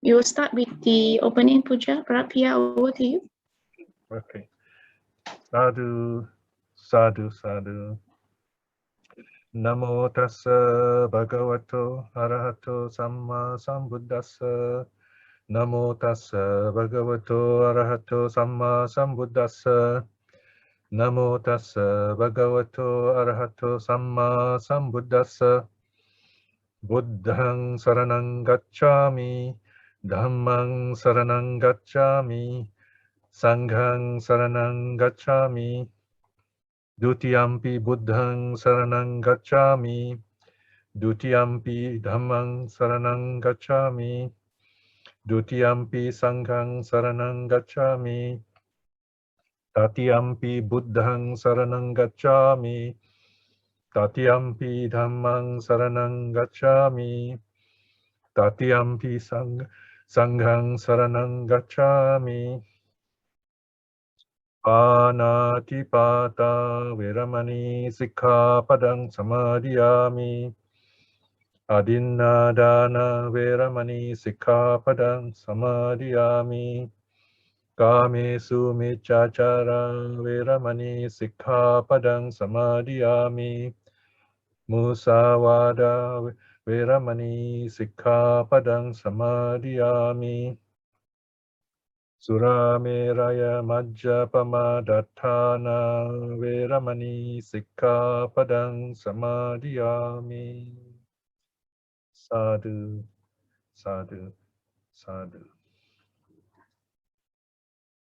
We will start with the opening puja. Piya, over to you. Okay. Sadhu, sadhu, sadhu. Namo tassa bhagavato arahato samma sambuddhassa. Namo tassa bhagavato arahato samma sambuddhassa. Namo tassa bhagavato arahato samma sambuddhassa. Buddhang saranang gacchami, dhammang saranang gacchami, sanghang saranang gacchami. Dutiyampi buddhang saranang gacchami, dutiyampi dhammang saranang gacchami, dutiyampi sanghang saranang gacchami, tatiyampi buddhang saranang gacchami, tatiyampi dhammang saranang gacchami, tatiyampi sanghang saranang gacchami. Pāṇā veramani sikkhapadang samadhiyami. Adinnādāna veramani sikkhapadang samadhiyami. Kāmesu micchāchāra veramani sikkhapadang samadhiyami. Musāvāda veramani sikkhapadang samadhiyami. Surameraya majjapama dattana veramani sikkhapadang samadhiyami. Sadhu, sadhu, sadhu.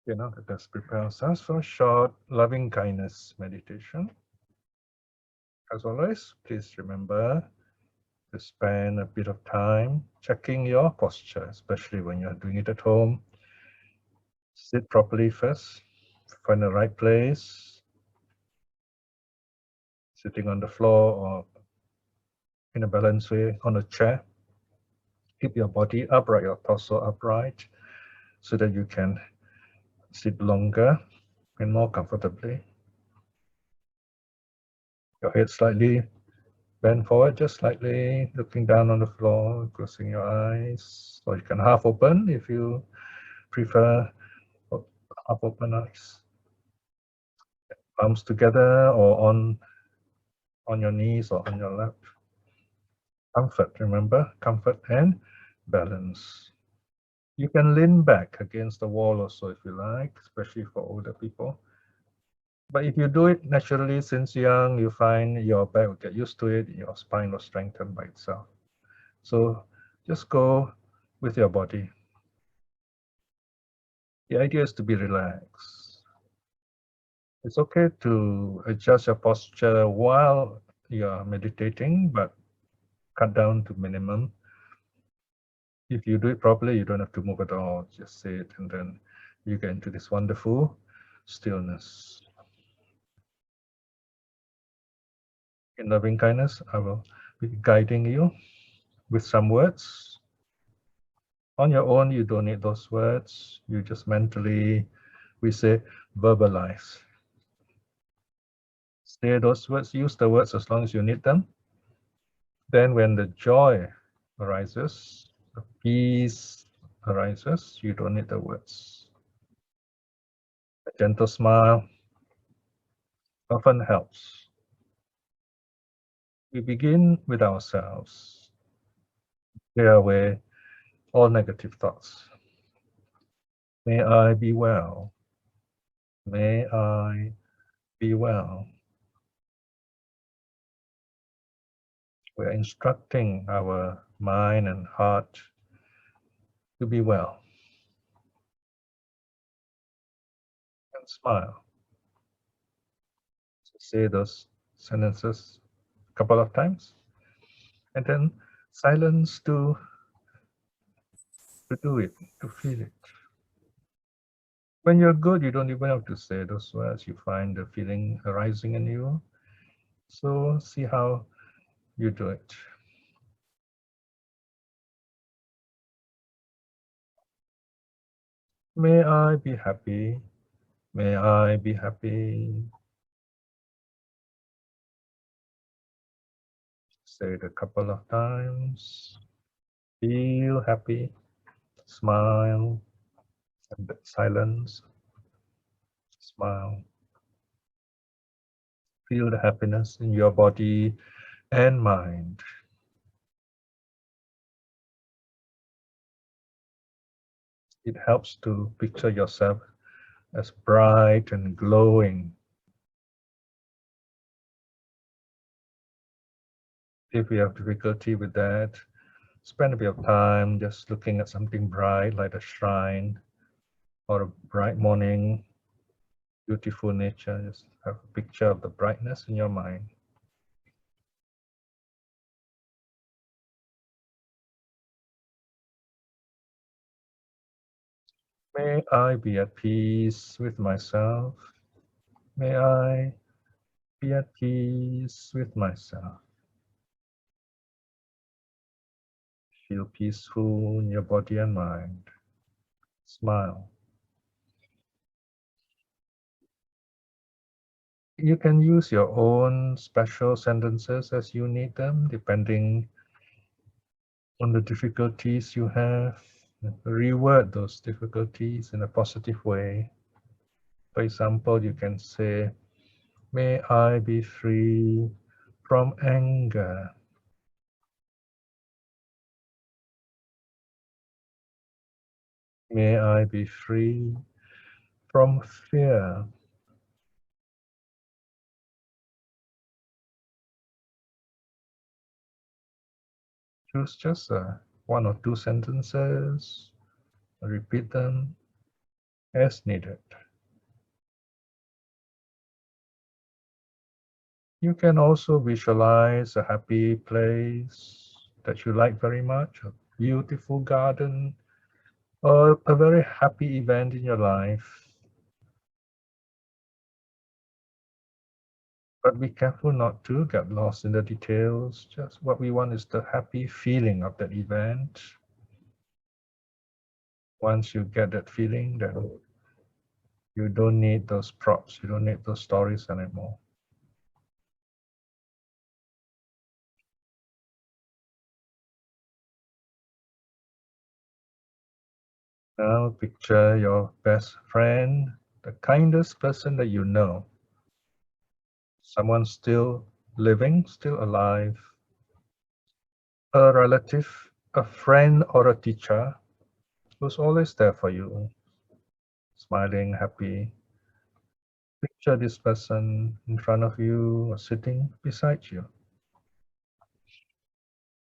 Okay, now let us prepare ourselves for a short loving kindness meditation. As always, please remember to spend a bit of time checking your posture, especially when you're doing it at home. Sit properly first, find the right place, sitting on the floor or in a balanced way on a chair. Keep your body upright, your torso upright, so that you can sit longer and more comfortably. Your head slightly bend forward, just slightly, looking down on the floor, closing your eyes, or you can half open if you prefer half open eyes. Palms together or on your knees or on your lap. Comfort, remember, comfort and balance. You can lean back against the wall also if you like, especially for older people. But if you do it naturally since young, you find your back will get used to it, your spine will strengthen by itself. So just go with your body. The idea is to be relaxed. It's okay to adjust your posture while you're meditating, but cut down to minimum. If you do it properly, you don't have to move at all. Just sit, and then you get into this wonderful stillness. In loving kindness, I will be guiding you with some words. On your own, you don't need those words. You just mentally, we say, verbalize. Say those words, use the words as long as you need them. Then when the joy arises, the peace arises, you don't need the words. A gentle smile often helps. We begin with ourselves. Clear away all negative thoughts. May I be well. May I be well. We are instructing our mind and heart to be well. And smile. So say those sentences a couple of times. And then silence to do it, to feel it. When you're good, you don't even have to say those words. You find the feeling arising in you. So see how you do it. May I be happy. May I be happy. Say it a couple of times. Feel happy. Smile and silence. Smile. Feel the happiness in your body and mind. It helps to picture yourself as bright and glowing. If you have difficulty with that, spend a bit of time just looking at something bright like a shrine or a bright morning, beautiful nature. Just have a picture of the brightness in your mind. May I be at peace with myself. May I be at peace with myself. Feel peaceful in your body and mind. Smile. You can use your own special sentences as you need them, depending on the difficulties you have. Reword those difficulties in a positive way. For example, you can say, may I be free from anger. May I be free from fear. Choose just one or two sentences, repeat them as needed. You can also visualize a happy place that you like very much, a beautiful garden, or a very happy event in your life. But be careful not to get lost in the details. Just what we want is the happy feeling of that event. Once you get that feeling, then you don't need those props, you don't need those stories anymore. Now picture your best friend, the kindest person that you know. Someone still living, still alive. A relative, a friend, or a teacher who's always there for you, smiling, happy. Picture this person in front of you or sitting beside you.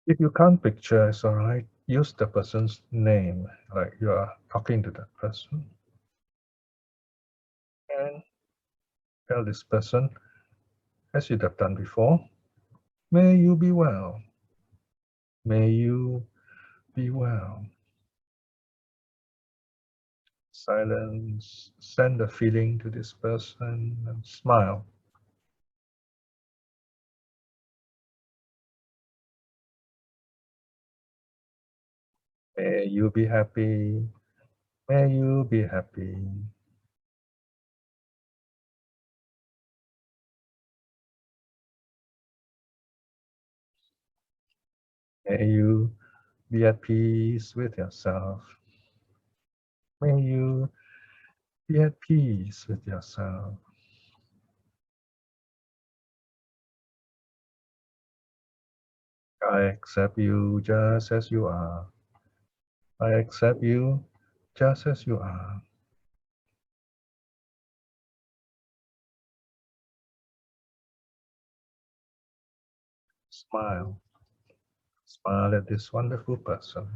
If you can't picture, it's all right. Use the person's name, like you are talking to that person. And tell this person, as you'd have done before, may you be well. May you be well. Silence, send a feeling to this person and smile. May you be happy. May you be happy. May you be at peace with yourself. May you be at peace with yourself. I accept you just as you are. I accept you just as you are. Smile. Smile at this wonderful person.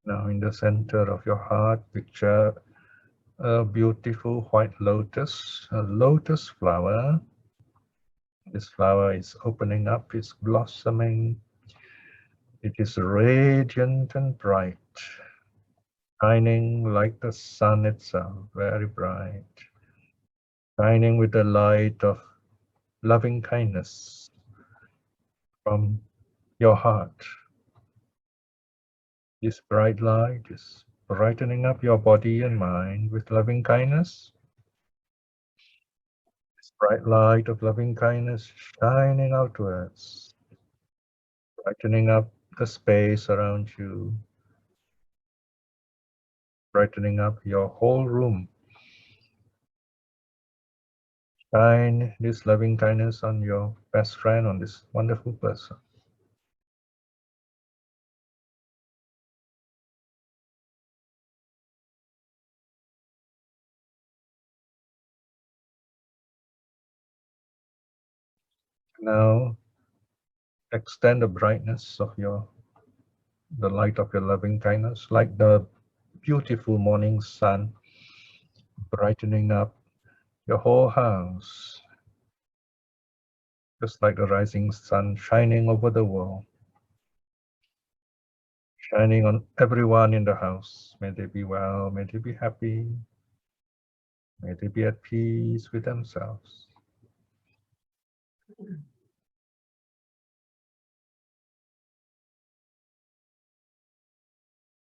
Now in the center of your heart, picture a beautiful white lotus, a lotus flower. This flower is opening up, it's blossoming. It is radiant and bright, shining like the sun itself, very bright, shining with the light of loving kindness from your heart. This bright light is brightening up your body and mind with loving kindness. This bright light of loving kindness shining outwards, brightening up the space around you, brightening up your whole room. Shine this loving kindness on your best friend, on this wonderful person. Now, extend the brightness of the light of your loving kindness, like the beautiful morning sun, brightening up your whole house, just like the rising sun shining over the world, shining on everyone in the house. May they be well, may they be happy, may they be at peace with themselves.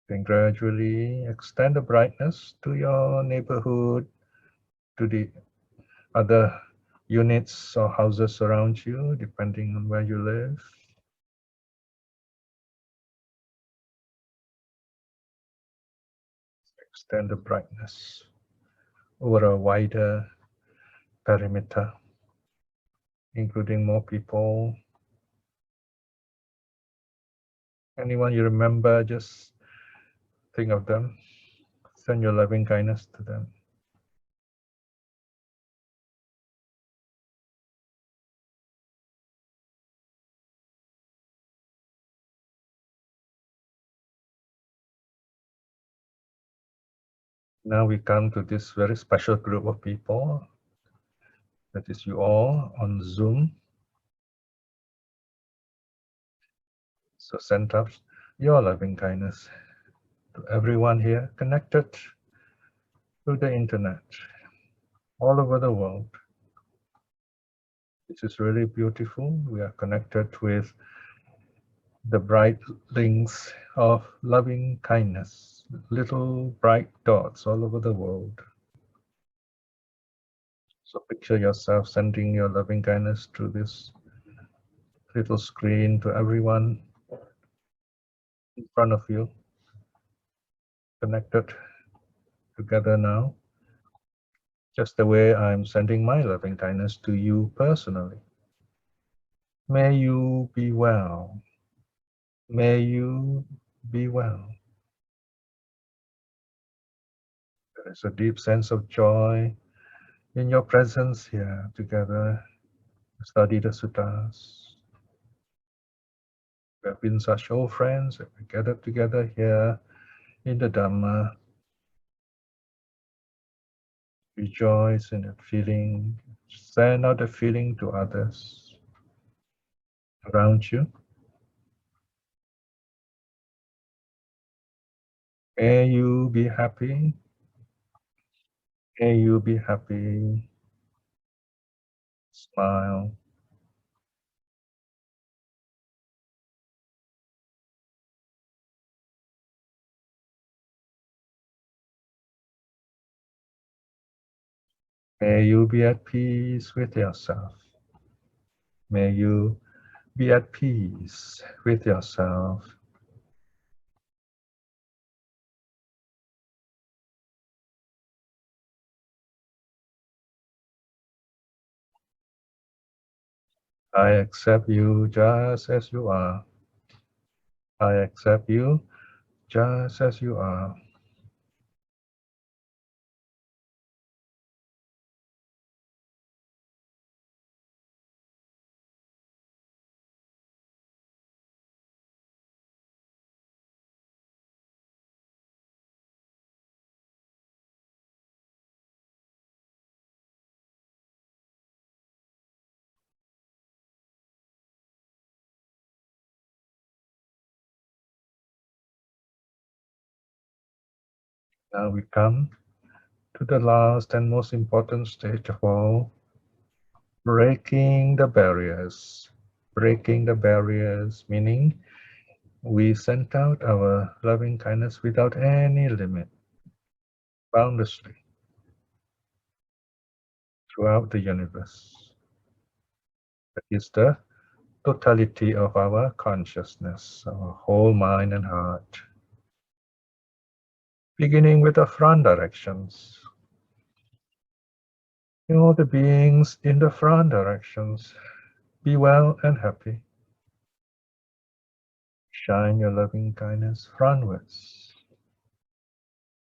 Then gradually extend the brightness to your neighborhood, to the other units or houses around you, depending on where you live. Extend the brightness over a wider perimeter, including more people. Anyone you remember, just think of them. Send your loving kindness to them. Now we come to this very special group of people. That is you all on Zoom. So send up your loving kindness to everyone here connected through the internet, all over the world. This is really beautiful. We are connected with the bright links of loving kindness, little bright dots all over the world. So picture yourself sending your loving kindness to this little screen, to everyone in front of you, connected together now, just the way I'm sending my loving kindness to you personally. May you be well. May you be well. There is a deep sense of joy in your presence here together to study the suttas. We have been such old friends that we gathered together here in the Dhamma. Rejoice in that feeling. Send out the feeling to others around you. May you be happy. May you be happy. Smile. May you be at peace with yourself. May you be at peace with yourself. I accept you just as you are. I accept you just as you are. Now we come to the last and most important stage of all, breaking the barriers. Breaking the barriers, meaning we send out our loving kindness without any limit, boundlessly, throughout the universe. That is the totality of our consciousness, our whole mind and heart. Beginning with the front directions. All the beings in the front directions, be well and happy. Shine your loving kindness frontwards,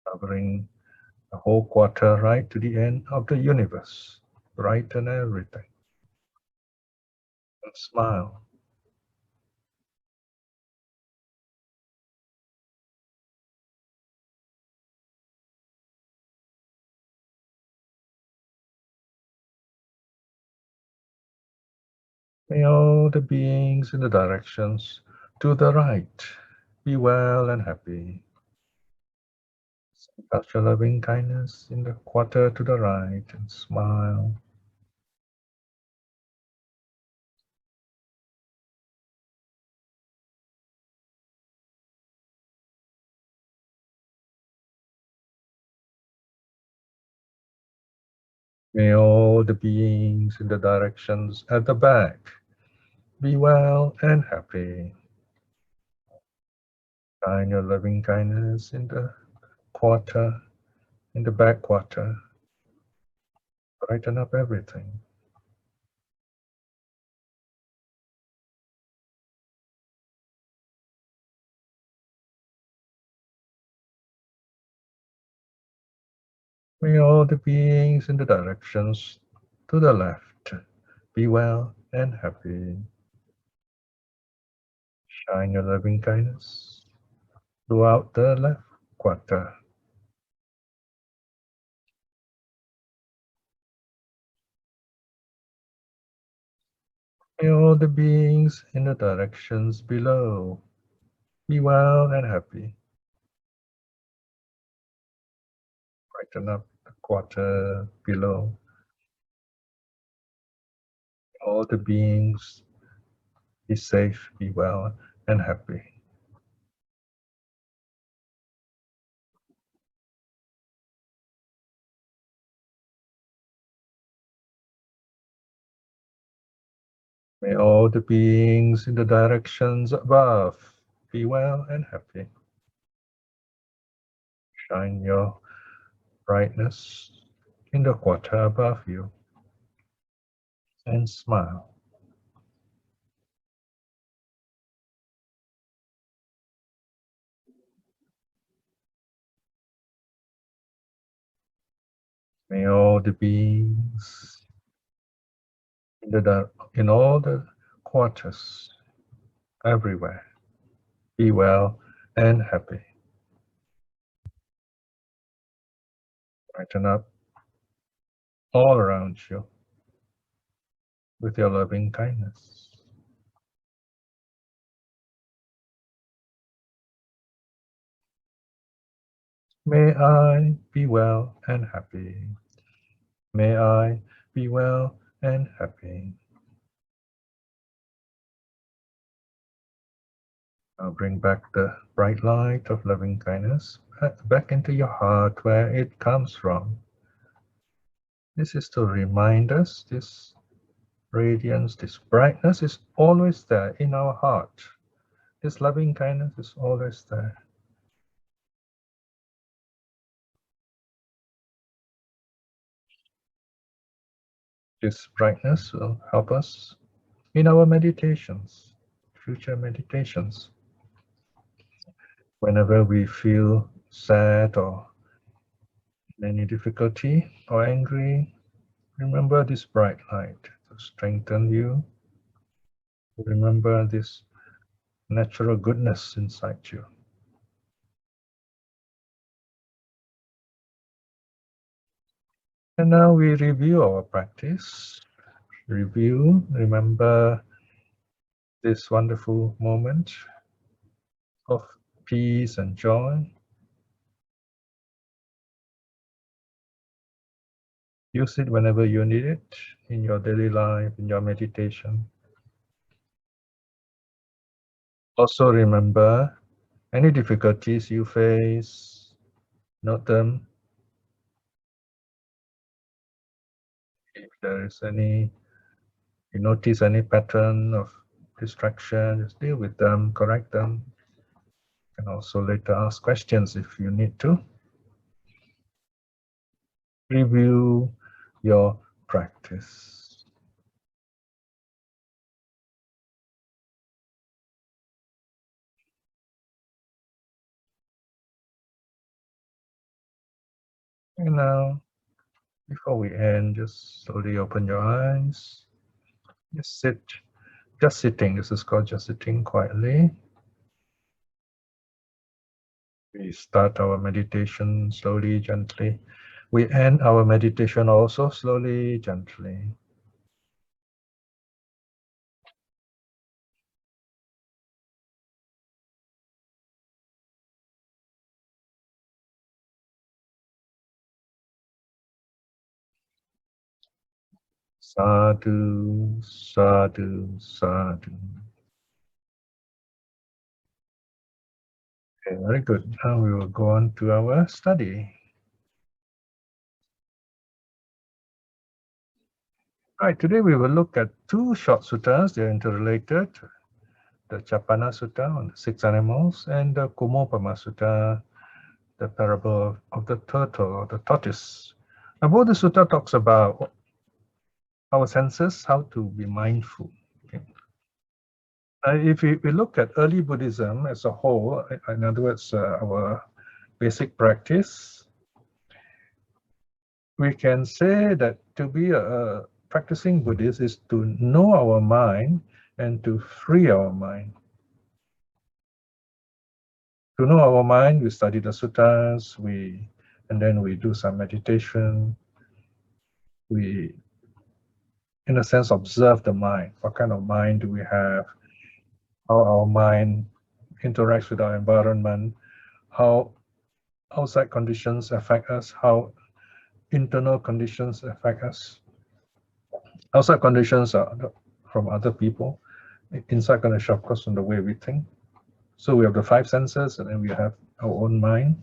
covering the whole quarter right to the end of the universe. Brighten everything. And smile. May all the beings in the directions to the right be well and happy. Touch your loving kindness in the quarter to the right and smile. May all the beings in the directions at the back be well and happy. Shine your loving kindness in the quarter, in the back quarter. Brighten up everything. May all the beings in the directions to the left be well and happy. Shine your loving kindness throughout the left quarter. May all the beings in the directions below be well and happy. Brighten up the quarter below. All the beings be safe, be well and happy. May all the beings in the directions above be well and happy. Shine your brightness in the quarter above you and smile. May all the beings in all the quarters everywhere be well and happy. Brighten up all around you with your loving kindness. May I be well and happy. May I be well and happy. Now bring back the bright light of loving kindness back into your heart where it comes from. This is to remind us this radiance, this brightness is always there in our heart. This loving kindness is always there. This brightness will help us in our meditations, future meditations. Whenever we feel sad or in any difficulty or angry, remember this bright light to strengthen you. Remember this natural goodness inside you. And now we review our practice. Remember this wonderful moment of peace and joy. Use it whenever you need it in your daily life, in your meditation. Also remember, any difficulties you face, note them. If there is any, you notice any pattern of distraction, just deal with them, correct them. You can also later ask questions if you need to. Review your practice. And now, before we end, just slowly open your eyes. Just sit, just sitting. This is called just sitting quietly. We start our meditation slowly, gently. We end our meditation also slowly, gently. Sadhu, sadhu, sadhu. Okay, very good. Now we will go on to our study. All right, today we will look at two short suttas. They're interrelated. The Chapana Sutta on the 6 animals and the Kummôpama Sutta, the parable of the turtle or the tortoise. Now both the sutta talks about our senses, how to be mindful. Okay. If we look at early Buddhism as a whole, in other words, our basic practice, we can say that to be a practicing Buddhist is to know our mind and to free our mind. To know our mind, we study the suttas, and then we do some meditation. We, in a sense, observe the mind. What kind of mind do we have? How our mind interacts with our environment, how outside conditions affect us, how internal conditions affect us. Outside conditions are from other people. Inside conditions, of course, from the way we think. So we have the 5 senses, and then we have our own mind.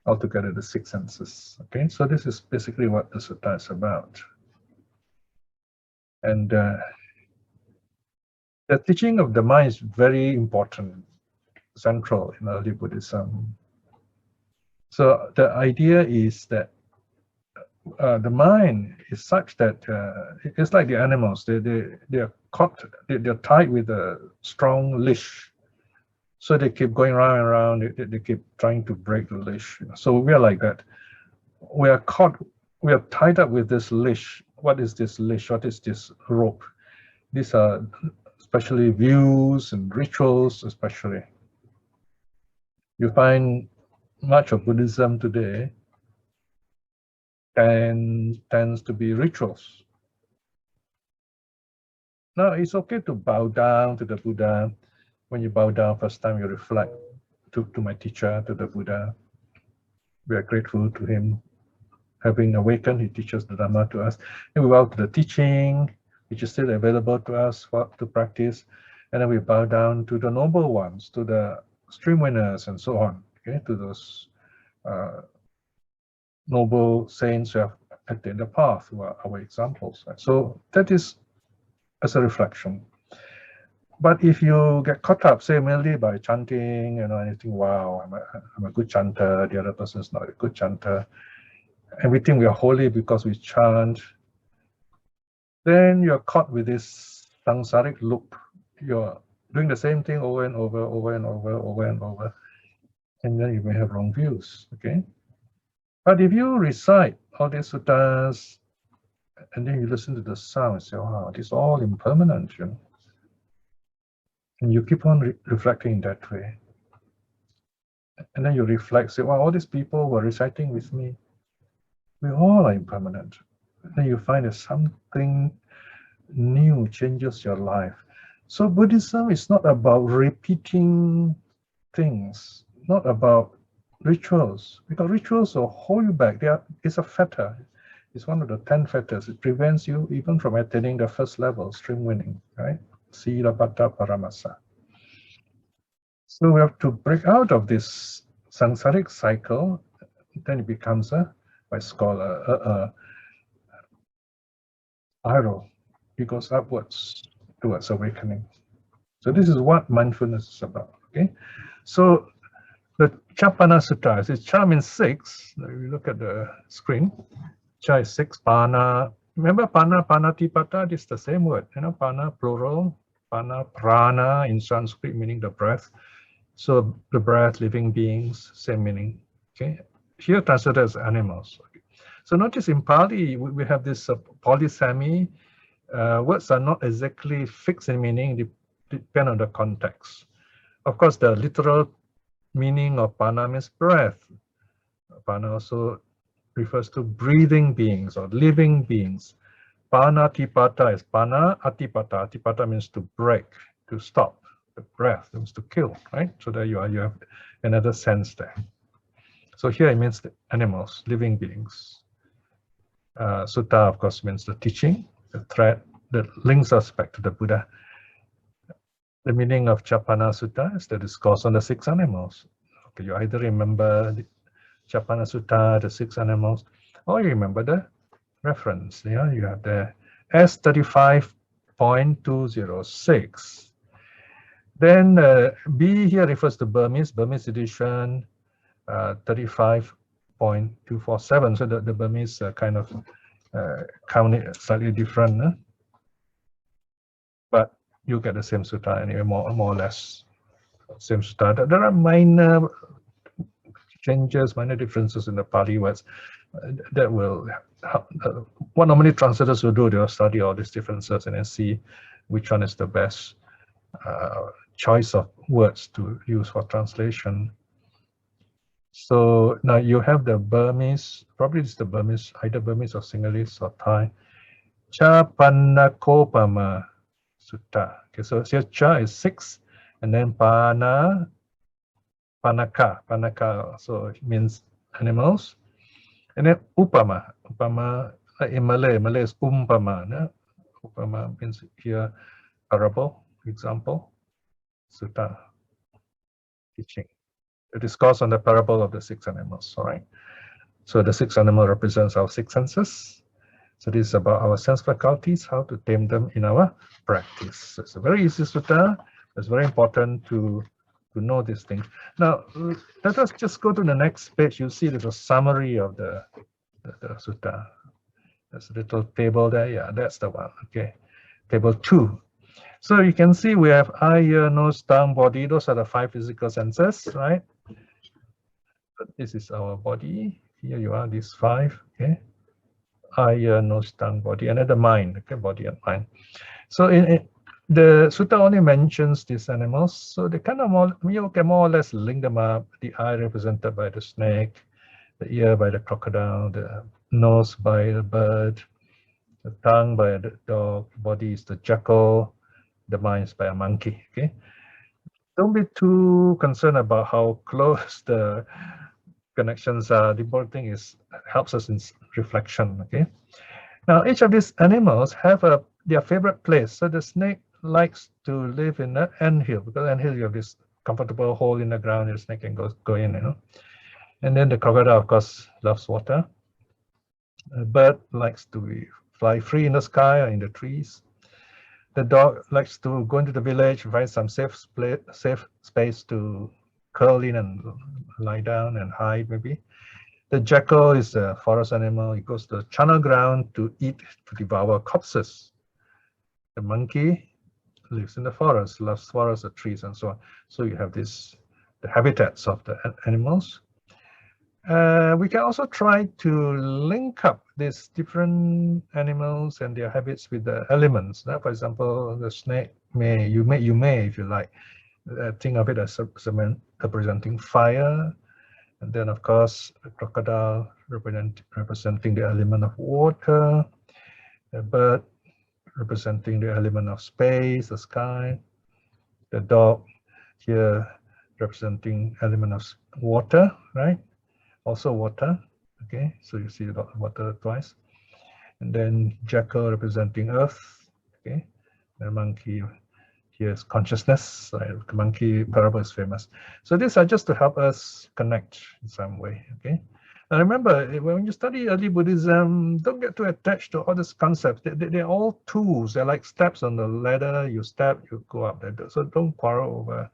Altogether, the 6 senses. Okay, so this is basically what the sutta is about. And the teaching of the mind is very important, central in early Buddhism. So the idea is that the mind is such that it's like the animals. They're caught. They're tied with a strong leash. So they keep going round and round. They keep trying to break the leash. So we are like that. We are caught. We are tied up with this leash. What is this leash? What is this rope? These are especially views and rituals, especially. You find much of Buddhism today tends to be rituals. Now, it's okay to bow down to the Buddha. When you bow down first time, you reflect to my teacher, to the Buddha. We are grateful to him. Having awakened, he teaches the Dhamma to us. And we bow to the teaching, which is still available to us to practice. And then we bow down to the noble ones, to the stream winners and so on, okay, to those noble saints who have attained the path, who are our examples. So that is as a reflection. But if you get caught up, say, merely by chanting, anything, wow, I'm a good chanter, the other person is not a good chanter, and we think we are holy because we chant, then you're caught with this samsaric loop. You're doing the same thing over and over, over and over, over and over, and then you may have wrong views, okay? But if you recite all these suttas, and then you listen to the sound and say, wow, this is all impermanent, and you keep on reflecting that way. And then you reflect, say, wow, all these people who are reciting with me, we all are impermanent. And then you find that something new changes your life. So Buddhism is not about repeating things, not about rituals, because rituals will hold you back. It's a fetter. It's one of the 10 fetters. It prevents you even from attaining the first level, stream winning, right? Sila Bhatta Paramasa. So we have to break out of this samsaric cycle. Then it becomes by scholar arrow. It goes upwards towards awakening. So this is what mindfulness is about. Okay, so the Chapana Sutta, is cha means 6. If you look at the screen, cha is 6, pāṇā. Remember pāṇā, pāṇātipata is the same word, pāṇā plural, pāṇā, prāṇā in Sanskrit meaning the breath. So the breath, living beings, same meaning. Okay, here translated as animals. Okay. So notice in Pali we have this polysemy. Words are not exactly fixed in meaning, depend on the context. Of course, the literal meaning of pāṇā means breath. Pāṇā also refers to breathing beings or living beings. Pāṇātipata is pāṇā, atipata. Atipata means to break, to stop. The breath means to kill, right? So there you are, you have another sense there. So here it means the animals, living beings. Sutta, of course, means the teaching, the thread that links us back to the Buddha. The meaning of Chapana Sutta is the discourse on the 6 animals. Okay, you either remember the Chapana Sutta, the 6 animals, or you remember the reference. Yeah, you have the S35.206. Then B here refers to Burmese edition 35.247. So the Burmese kind of count it slightly different, but you get the same sutta anyway, more or less same sutta. There are minor changes, minor differences in the Pali words that will help. What normally translators will do, they'll study all these differences and then see which one is the best choice of words to use for translation. So now you have the Burmese, probably it's the Burmese, either Burmese or Sinhalese or Thai. Kummôpama Sutta. Okay, so here cha is 6, and then pāṇā, pāṇaka, so it means animals. And then upama in Malay is umpama. Upama means here parable, example, sutta, teaching. The discourse on the parable of the 6 animals, all right? So the 6 animal represents our 6 senses. So this is about our sense faculties, how to tame them in our practice. So it's a very easy sutta. It's very important to know these things. Now, let us just go to the next page. You see there's a summary of the sutta. There's a little table there. Yeah, that's the one. Okay, table 2. So you can see we have eye, ear, nose, tongue, body. Those are the 5 physical senses, right? But this is our body. Here you are, these 5. Okay. Eye, ear, nose, tongue, body, and then the mind. Okay, body and mind. So the sutta only mentions these animals, so they kind of you can more or less link them up. The eye represented by the snake, the ear by the crocodile, the nose by the bird, the tongue by the dog, body is the jackal, the mind is by a monkey. Okay, don't be too concerned about how close the connections are. The important thing is helps us in reflection. Okay, now each of these animals have their favorite place. So the snake likes to live in the anthill, because anthill you have this comfortable hole in the ground, the snake can go in, And then the crocodile, of course, loves water. A bird likes to fly free in the sky or in the trees. The dog likes to go into the village, find some safe space to curl in and lie down and hide, maybe. The jackal is a forest animal. It goes to the charnel ground to devour corpses. The monkey lives in the forest, loves forests, the trees, and so on. So you have the habitats of the animals. We can also try to link up these different animals and their habits with the elements. For example, the snake you may, if you like, think of it as representing fire, and then of course the crocodile representing the element of water, the bird representing the element of space, the sky, the dog here representing element of water, right? Also water, okay, so you see the water twice. And then jackal representing earth, okay, the monkey Here's consciousness. The monkey parable is famous. So these are just to help us connect in some way. Okay. Now remember, when you study early Buddhism, don't get too attached to all these concepts. They're all tools. They're like steps on the ladder. You step, you go up there. So don't quarrel over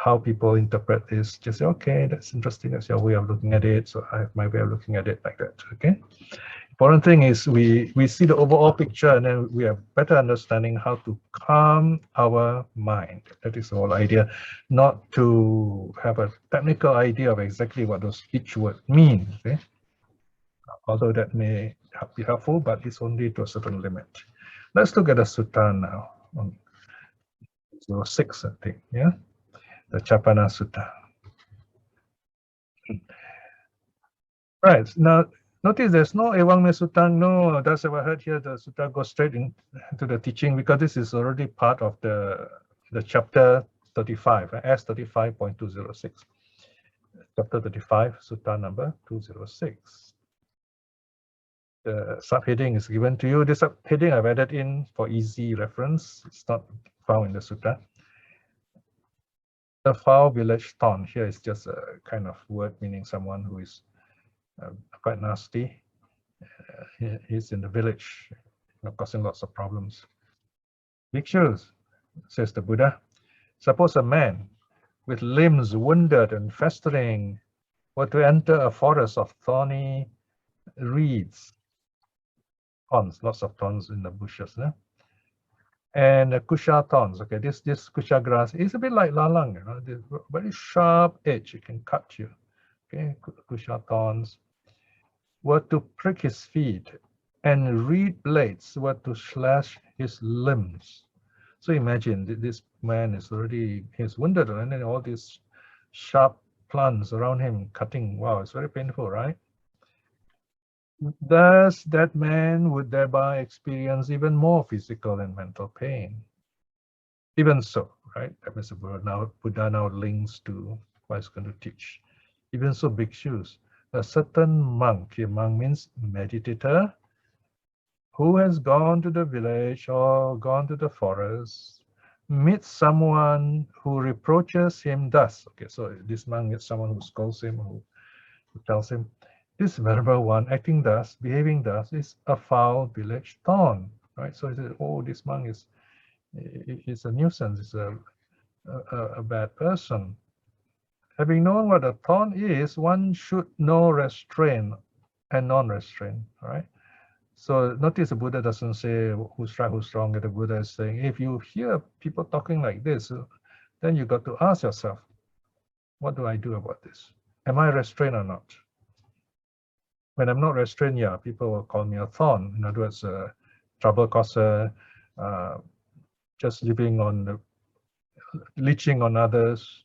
how people interpret this. Just say, okay, that's interesting. That's your way of looking at it. So I have my way of looking at it like that. Okay. Important thing is we see the overall picture, and then we have better understanding how to calm our mind. That is the whole idea, not to have a technical idea of exactly what each word means. Okay? Although that may be helpful, but it's only to a certain limit. Let's look at the sutta now. 06, I think, yeah? The Kummôpama Sutta. Right, now notice there's no Ewang Me Sutang, no, that's what I heard here. The sutta goes straight into the teaching because this is already part of the chapter 35, S35.206. Chapter 35, sutta number 206. The subheading is given to you. This subheading I've added in for easy reference. It's not found in the sutta. The foul village thorn here is just a kind of word meaning someone who is quite nasty. He's in the village, causing lots of problems. Bhikshus, says the Buddha, suppose a man with limbs wounded and festering were to enter a forest of thorny reeds, thorns, lots of thorns in the bushes, and kusha thorns. Okay, this kusha grass is a bit like lalang, this very sharp edge, it can cut you. Okay, kusha thorns were to prick his feet, and reed blades were to slash his limbs. So imagine this man is already, he's wounded, and then all these sharp plants around him cutting. Wow, it's very painful, right? Thus, that man would thereby experience even more physical and mental pain. Even so, right? That means Buddha now links to what he's going to teach. Even so, bhikshus, a certain monk, here monk means meditator, who has gone to the village or gone to the forest, meets someone who reproaches him thus. Okay, so this monk meets someone who scolds him, who tells him, this venerable one acting thus, behaving thus, is a foul village thorn, right? So he says, oh, this monk is a nuisance, is a bad person. Having known what a thorn is, one should know restraint and non-restraint, right? So notice the Buddha doesn't say who's right, who's wrong. The Buddha is saying, if you hear people talking like this, then you got to ask yourself, what do I do about this? Am I restrained or not? When I'm not restrained, yeah, people will call me a thorn. In other words, a trouble causer, just living on the, leeching on others,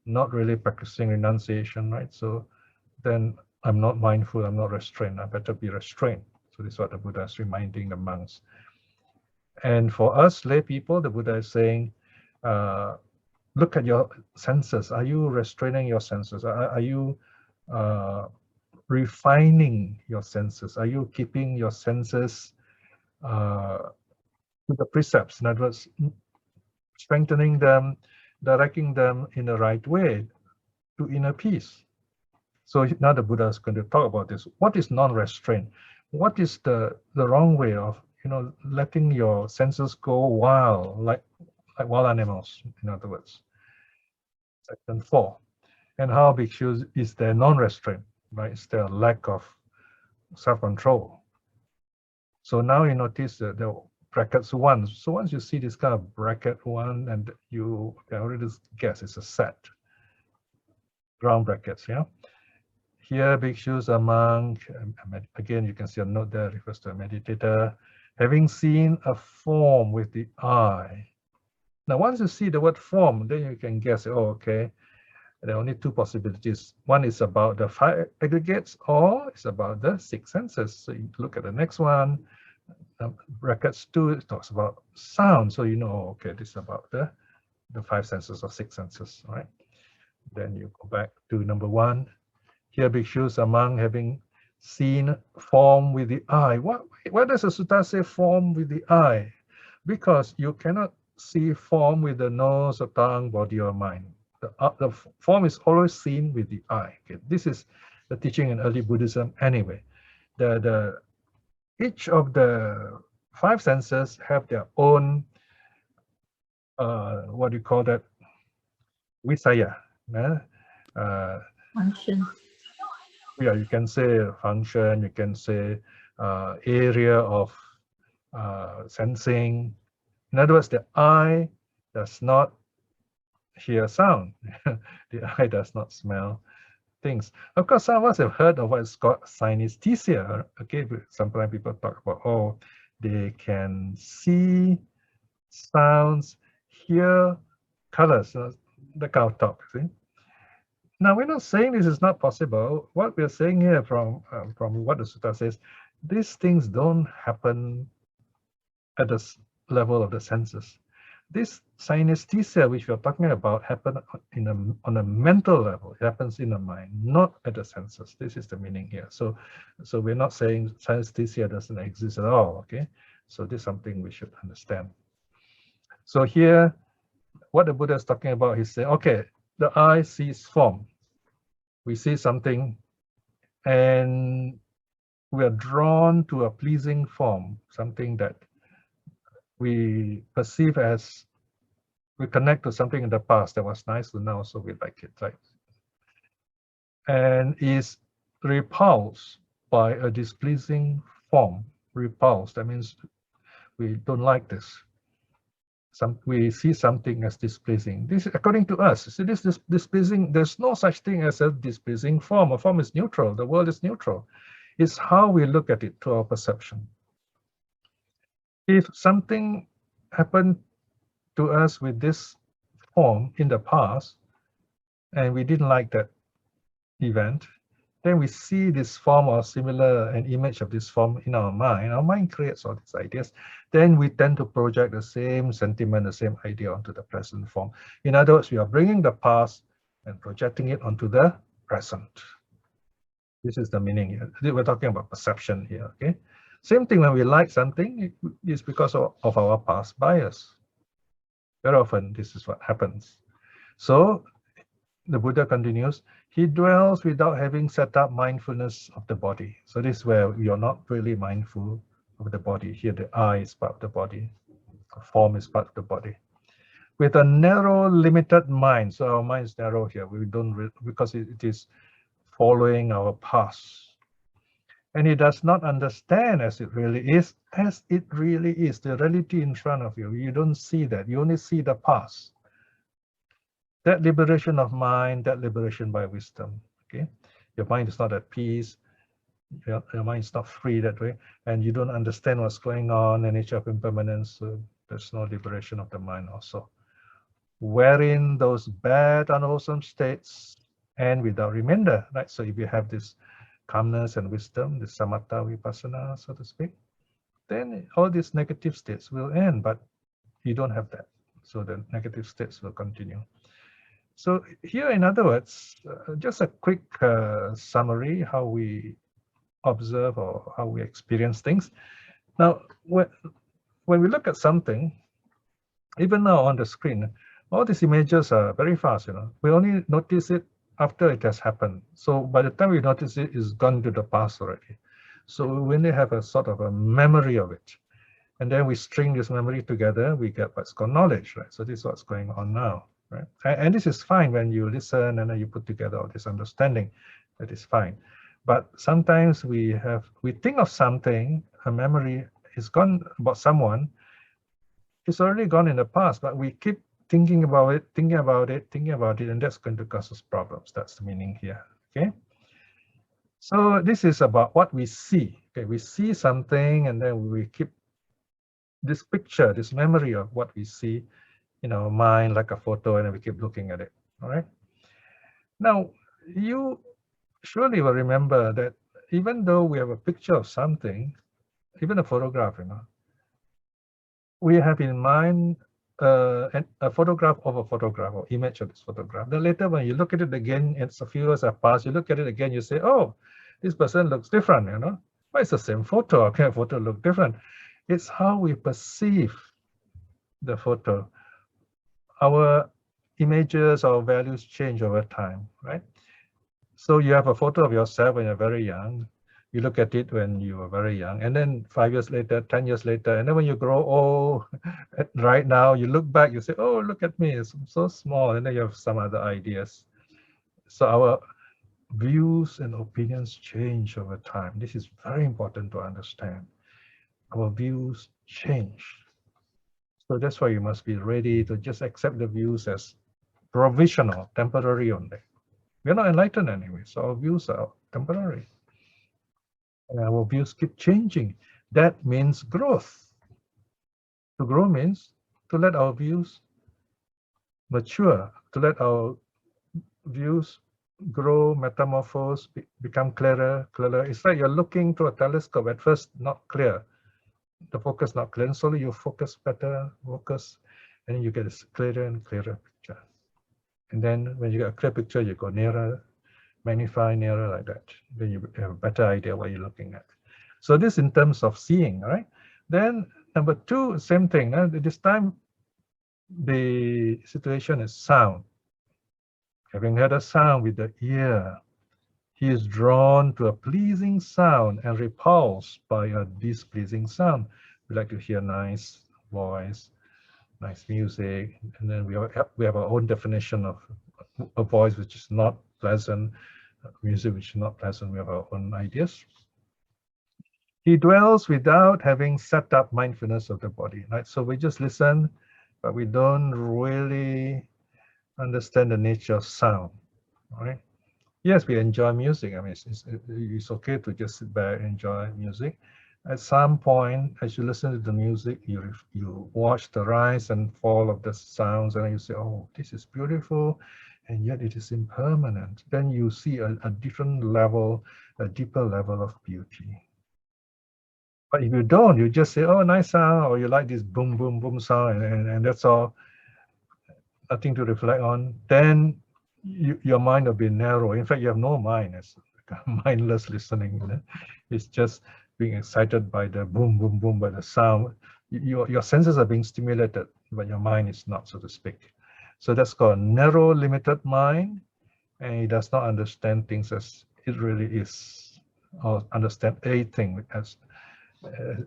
not really practicing renunciation, right? So then I'm not mindful, I'm not restrained. I better be restrained. So this is what the Buddha is reminding the monks. And for us lay people, the Buddha is saying, look at your senses. Are you restraining your senses? Are you refining your senses? Are you keeping your senses to the precepts? In other words, strengthening them, directing them in the right way to inner peace. So now the Buddha is going to talk about this. What is non-restraint? What is the wrong way of letting your senses go wild, like wild animals, in other words? Section 4. And how bhikshus is there non-restraint, right? Is there a lack of self-control? So now you notice the brackets 1. So once you see this kind of bracket 1, and you can already guess it's a set. Ground brackets, yeah? Here, bhikshus, a monk, again, you can see a note there refers to a meditator, having seen a form with the eye. Now, once you see the word form, then you can guess, oh, okay, there are only two possibilities. One is about the 5 aggregates, or it's about the 6 senses. So you look at the next one, brackets 2, it talks about sound. So you know, okay, this is about the 5 senses or 6 senses, right? Then you go back to number 1. Here, bhikshus, among having seen form with the eye. Why does the sutta say form with the eye? Because you cannot see form with the nose or tongue, body or mind. The form is always seen with the eye. Okay? This is the teaching in early Buddhism anyway. Each of the 5 senses have their own, what do you call that? Visaya. Function. Yeah, you can say function, you can say area of sensing. In other words, the eye does not hear sound. The eye does not smell things. Of course, some of us have heard of what's called synesthesia. Okay, sometimes people talk about, oh, they can see sounds, hear colors, the kind of talk. See? Now, we're not saying this is not possible. What we're saying here from what the sutta says, these things don't happen at the level of the senses. This synesthesia, which we're talking about, happens on a mental level. It happens in the mind, not at the senses. This is the meaning here. So we're not saying synesthesia doesn't exist at all. Okay, so this is something we should understand. So here, what the Buddha is talking about, he's saying, okay, the eye sees form. We see something, and we are drawn to a pleasing form, something that we perceive as, we connect to something in the past that was nice to know, so we like it, right? And is repulsed by a displeasing form. Repulsed, that means we don't like this. We see something as displeasing. This is according to us. See, this displeasing, there's no such thing as a displeasing form. A form is neutral. The world is neutral. It's how we look at it through our perception. If something happened to us with this form in the past, and we didn't like that event, then we see this form or similar, an image of this form in our mind. Our mind creates all these ideas. Then we tend to project the same sentiment, the same idea onto the present form. In other words, we are bringing the past and projecting it onto the present. This is the meaning here. We're talking about perception here, okay? Same thing when we like something, it's because of our past bias. Very often, this is what happens. So the Buddha continues, he dwells without having set up mindfulness of the body. So this is where you're not really mindful of the body. Here, the eye is part of the body. The form is part of the body. With a narrow, limited mind. So our mind is narrow here. We don't, because it is following our past. And he does not understand as it really is, the reality in front of you. You don't see that. You only see the past. That liberation of mind, that liberation by wisdom. Okay, your mind is not at peace. Your mind is not free that way, and you don't understand what's going on, the nature of impermanence. So there's no liberation of the mind also. Wherein those bad, unwholesome states end without remainder, right? So if you have this calmness and wisdom, this samatha vipassana, so to speak, then all these negative states will end, but you don't have that. So the negative states will continue. So here, in other words, just a quick summary, how we observe or how we experience things. Now, when we look at something, even now on the screen, all these images are very fast, you know. We only notice it after it has happened. So by the time we notice it, it's gone to the past already. So we only have a sort of a memory of it. And then we string this memory together, we get what's called knowledge, right? So this is what's going on now. Right? And this is fine when you listen and then you put together all this understanding. That is fine. But sometimes we think of something, a memory is gone about someone, it's already gone in the past, but we keep thinking about it, and that's going to cause us problems. That's the meaning here. Okay. So this is about what we see. Okay, we see something and then we keep this picture, this memory of what we see in our mind like a photo, and then we keep looking at it. All right. Now, you surely will remember that even though we have a picture of something, even a photograph, you know, we have in mind a photograph of a photograph or image of this photograph. Then later when you look at it again, it's a few years have passed, you look at it again, you say, oh, this person looks different, you know. But it's the same photo. How can a photo look different? It's how we perceive the photo, our images, our values change over time, right? So you have a photo of yourself when you're very young. You look at it when you were very young, and then 5 years later, 10 years later, and then when you grow old, right now, you look back, you say, oh, look at me, I'm so small, and then you have some other ideas. So our views and opinions change over time. This is very important to understand. Our views change. So that's why you must be ready to just accept the views as provisional, temporary only. We're not enlightened anyway, so our views are temporary. And our views keep changing. That means growth. To grow means to let our views mature, to let our views grow, metamorphose, become clearer. It's like you're looking through a telescope. At first, not clear. The focus not clear. And slowly you focus better, and then you get a clearer and clearer picture. And then when you get a clear picture, you go nearer, magnify nearer like that. Then you have a better idea what you're looking at. So this in terms of seeing, right? Then number 2, same thing. This time the situation is sound. Having heard a sound with the ear, he is drawn to a pleasing sound and repulsed by a displeasing sound. We like to hear nice voice, nice music, and then we have our own definition of a voice which is not pleasant, music which is not pleasant. We have our own ideas. He dwells without having set up mindfulness of the body, right? So we just listen, but we don't really understand the nature of sound, right? Yes, we enjoy music. I mean, it's okay to just sit back and enjoy music. At some point, as you listen to the music, you watch the rise and fall of the sounds, and you say, oh, this is beautiful, and yet it is impermanent. Then you see a different level, a deeper level of beauty. But if you don't, you just say, oh, nice sound, or you like this boom, boom, boom sound, and that's all, nothing to reflect on, then your mind will be narrow. In fact, you have no mind. It's mindless listening. You know? It's just being excited by the boom, boom, boom, by the sound. Your senses are being stimulated, but your mind is not, so to speak. So that's called narrow, limited mind, and it does not understand things as it really is, or understand a thing as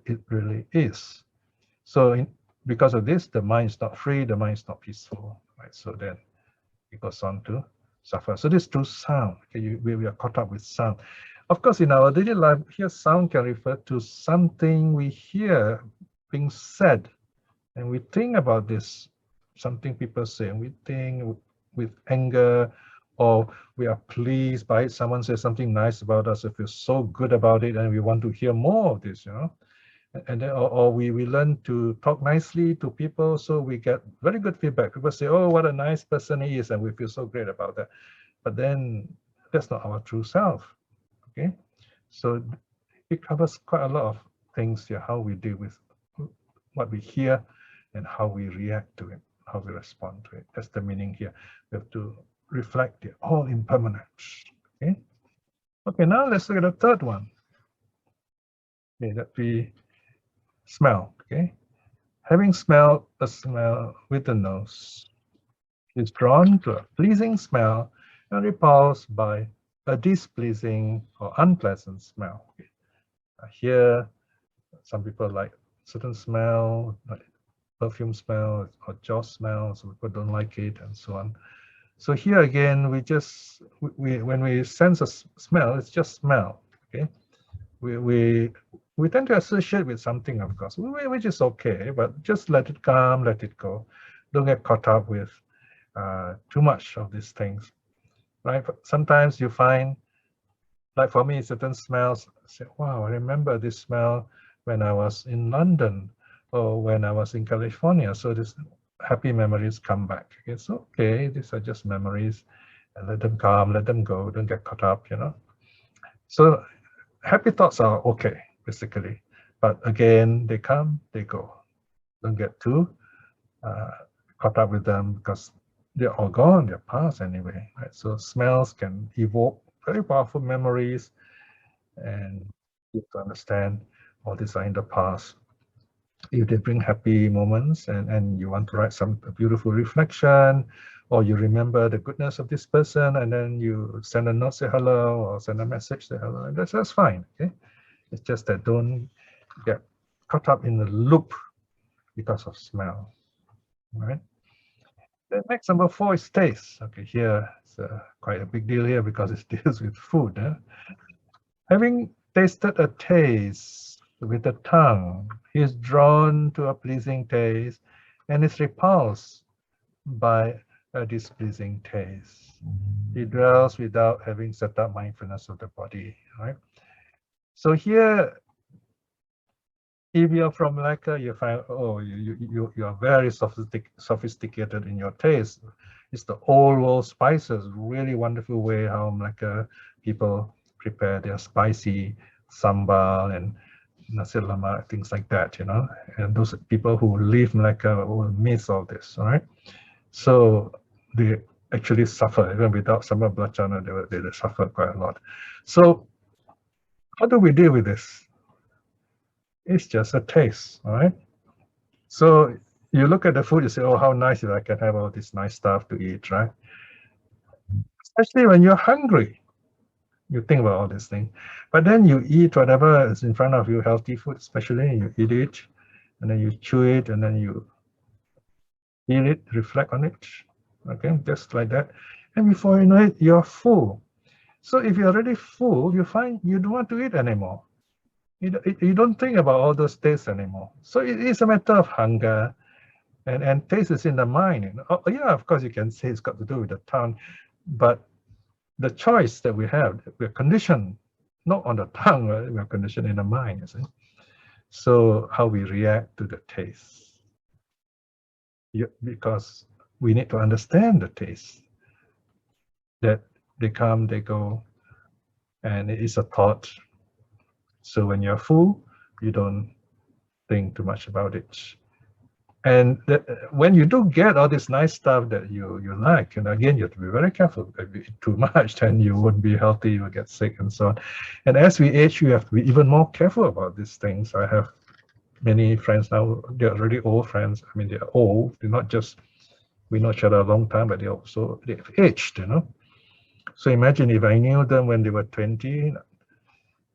it really is. So because of this, the mind is not free, the mind is not peaceful, right? So then it goes on to suffer. So this is through sound. Okay, we are caught up with sound. Of course, in our daily life, here sound can refer to something we hear being said, and we think about this, something people say, and we think with anger, or we are pleased by it. Someone says something nice about us, we feel so good about it, and we want to hear more of this, you know. And then, or we learn to talk nicely to people, so we get very good feedback. People say, oh, what a nice person he is, and we feel so great about that. But then that's not our true self, okay? So it covers quite a lot of things here, how we deal with what we hear and how we react to it, how we respond to it. That's the meaning here. We have to reflect the all impermanence, okay? Okay, now let's look at the third one. Okay, that we smell, okay? Having smelled a smell with the nose, is drawn to a pleasing smell and repulsed by a displeasing or unpleasant smell. Okay. Here, some people like certain smell, like perfume smell or jaw smell, so people don't like it and so on. So here again, when we sense a smell, it's just smell, okay? We tend to associate with something, of course, which is okay, but just let it come, let it go. Don't get caught up with too much of these things, right? Sometimes you find, like for me, certain smells, I say, wow, I remember this smell when I was in London or when I was in California. So these happy memories come back. It's okay, these are just memories, and let them come, let them go, don't get caught up, you know. So happy thoughts are okay, basically, but again, they come, they go. Don't get too caught up with them, because they're all gone, they're past anyway, right? So smells can evoke very powerful memories, and you have to understand all these are in the past. if they bring happy moments and you want to write some beautiful reflection, or you remember the goodness of this person, and then you send a note, say hello, or send a message, say hello, and that's fine. Okay, it's just that don't get caught up in the loop because of smell. All right. The next, number 4, is taste. Okay, here it's quite a big deal here because it deals with food. Having tasted a taste with the tongue, he is drawn to a pleasing taste and is repulsed by a displeasing taste. He dwells without having set up mindfulness of the body. Right. So here, if you're from Malacca, you find, oh, you are very sophisticated in your taste. It's the old world spices, really wonderful way how Malacca people prepare their spicy sambal and nasi lemak, things like that, you know. And those people who live Malacca will miss all this, all right? So they actually suffer, even without sambal belacan, they suffer quite a lot. So how do we deal with this? It's just a taste, all right? So you look at the food, you say, oh, how nice if I can have all this nice stuff to eat, right? Especially when you're hungry, you think about all these things. But then you eat whatever is in front of you, healthy food especially, you eat it, and then you chew it, and then you eat it, reflect on it, okay, just like that. And before you know it, you're full. So if you're already full, you find you don't want to eat anymore. You don't think about all those tastes anymore. So it is a matter of hunger, and taste is in the mind. Oh, yeah, of course you can say it's got to do with the tongue, but the choice that we have, we're conditioned not on the tongue, right? We're conditioned in the mind, you see. So how we react to the taste, because we need to understand the taste, that they come, they go, and it is a thought. So when you're full, you don't think too much about it. And when you do get all this nice stuff that you like, and again, you have to be very careful. If you eat too much, then you won't be healthy, you will get sick and so on. And as we age, we have to be even more careful about these things. I have many friends now, they're already old friends. I mean, they're old. They're not just, we know each other a long time, but they've aged, you know. So imagine if I knew them when they were 20,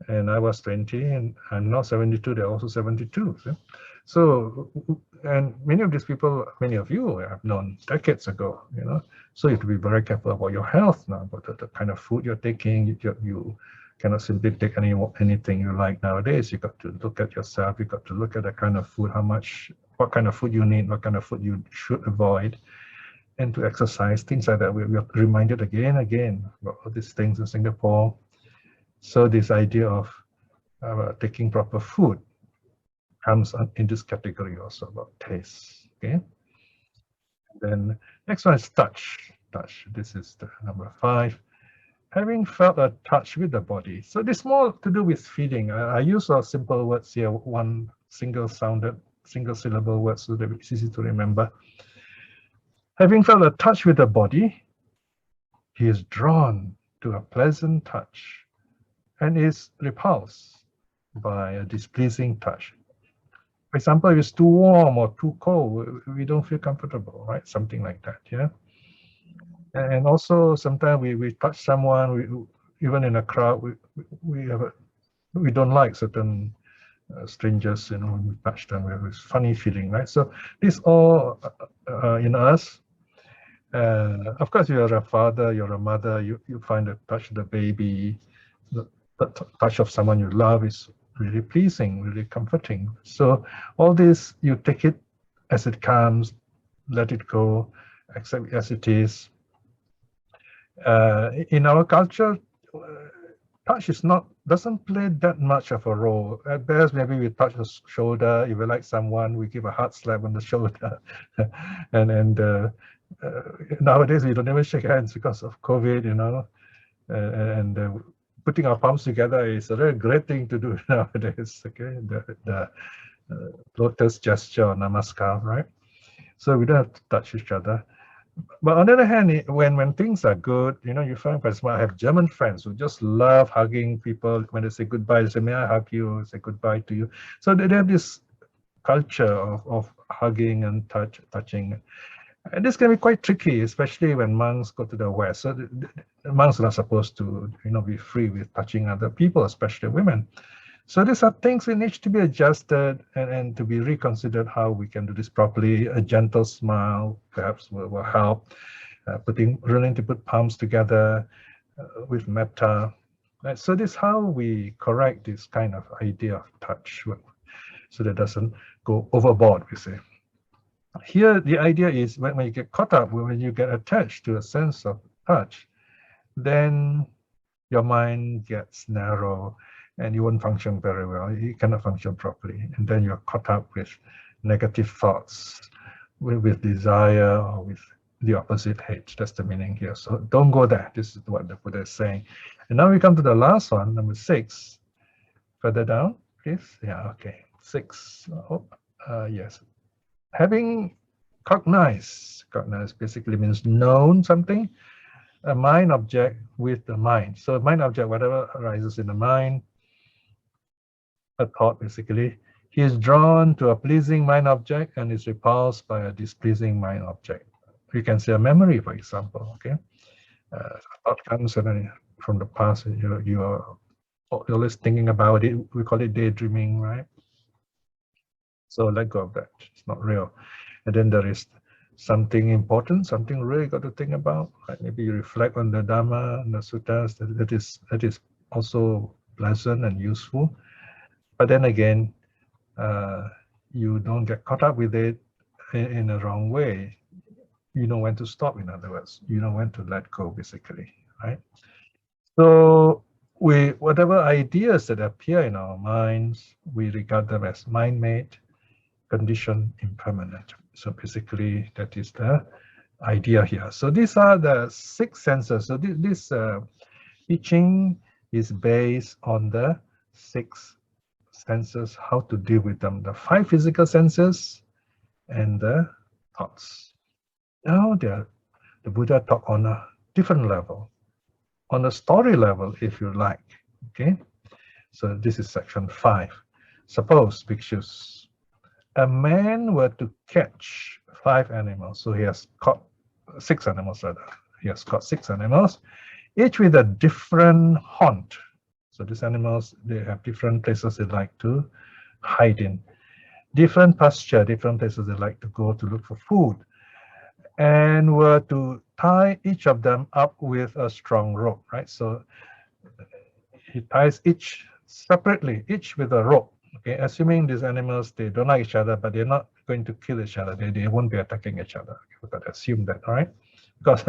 and I was 20, and I'm now 72, they're also 72. So, and many of these people, many of you have known decades ago, you know. So you have to be very careful about your health now, about the kind of food you're taking. You cannot simply take anything you like nowadays. You got to look at yourself. You got to look at the kind of food, what kind of food you need, what kind of food you should avoid, and to exercise, things like that. We are reminded again and again about all these things in Singapore. So this idea of taking proper food comes in this category also about taste. Okay. And then next one is touch. Touch. This is the number 5. Having felt a touch with the body. So this more to do with feeling. I use simple words here, one single syllable word, so that it's easy to remember. Having felt a touch with the body, he is drawn to a pleasant touch and is repulsed by a displeasing touch. For example, if it's too warm or too cold, we don't feel comfortable, right? Something like that, yeah. And also sometimes we touch someone, even in a crowd, we don't like certain strangers, you know, when we touch them, we have this funny feeling, right? So this all in us. Of course, you're a father, you're a mother, you find the touch of the baby, the touch of someone you love is really pleasing, really comforting. So all this, you take it as it comes, let it go, accept it as it is. In our culture, touch doesn't play that much of a role. At best, maybe we touch the shoulder. If we like someone, we give a hard slap on the shoulder. and nowadays we don't even shake hands because of COVID, you know. And putting our palms together is a very great thing to do nowadays. Okay, the lotus gesture, or namaskar, right? So we don't have to touch each other. But on the other hand, when things are good, you know, you find, for example, I have German friends who just love hugging people. When they say goodbye, they say, may I hug you? Say goodbye to you. So they have this culture of hugging and touching. And this can be quite tricky, especially when monks go to the West. So the monks are not supposed to, be free with touching other people, especially women. So these are things that need to be adjusted and to be reconsidered how we can do this properly. A gentle smile perhaps will help. Learning to put palms together with metta. Right? So this is how we correct this kind of idea of touch, so that it doesn't go overboard, we say. Here, the idea is when you get caught up, when you get attached to a sense of touch, then your mind gets narrow and you won't function very well. You cannot function properly. And then you're caught up with negative thoughts, with desire, or with the opposite hate. That's the meaning here. So don't go there. This is what the Buddha is saying. And now we come to the last one, number 6. Further down, please. Yeah, okay. 6. Yes. Having cognize basically means known something, a mind object with the mind. So mind object, whatever arises in the mind, a thought basically, he is drawn to a pleasing mind object and is repulsed by a displeasing mind object. You can say a memory, for example, okay? A thought comes from the past, you are always thinking about it. We call it daydreaming, right? So let go of that. It's not real. And then there is something important, something really got to think about. Right? Maybe you reflect on the Dhamma and the suttas. That is also pleasant and useful. But then again, you don't get caught up with it in the wrong way. You know when to stop, in other words. You know when to let go, basically, right? So whatever ideas that appear in our minds, we regard them as mind-made, conditioned, impermanent. So basically, that is the idea here. So these are the 6 senses. So this teaching is based on the 6 senses, how to deal with them. The 5 physical senses and the thoughts. Now the Buddha talk on a different level, on a story level, if you like. Okay, so this is section 5. Suppose, bhikshus, a man were to catch 5 animals. So he has caught 6 animals rather. He has caught 6 animals, each with a different haunt. So these animals, they have different places they like to hide in, different pasture, different places they like to go to look for food, and were to tie each of them up with a strong rope, right? So he ties each separately, each with a rope. Okay, assuming these animals, they don't like each other, but they're not going to kill each other. They won't be attacking each other. We've got to assume that, all right? Because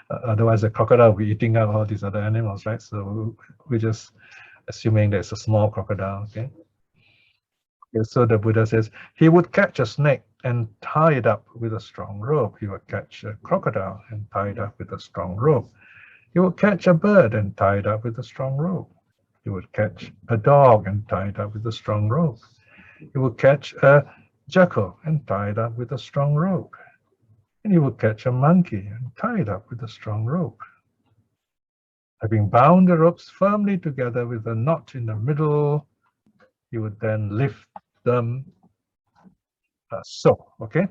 otherwise the crocodile will be eating out all these other animals, right? So we're just assuming there's a small crocodile, okay? So the Buddha says he would catch a snake and tie it up with a strong rope. He would catch a crocodile and tie it up with a strong rope. He would catch a bird and tie it up with a strong rope. He would catch a dog and tie it up with a strong rope. He would catch a jackal and tie it up with a strong rope. And he would catch a monkey and tie it up with a strong rope. Having bound the ropes firmly together with a knot in the middle, he would then lift them so, okay?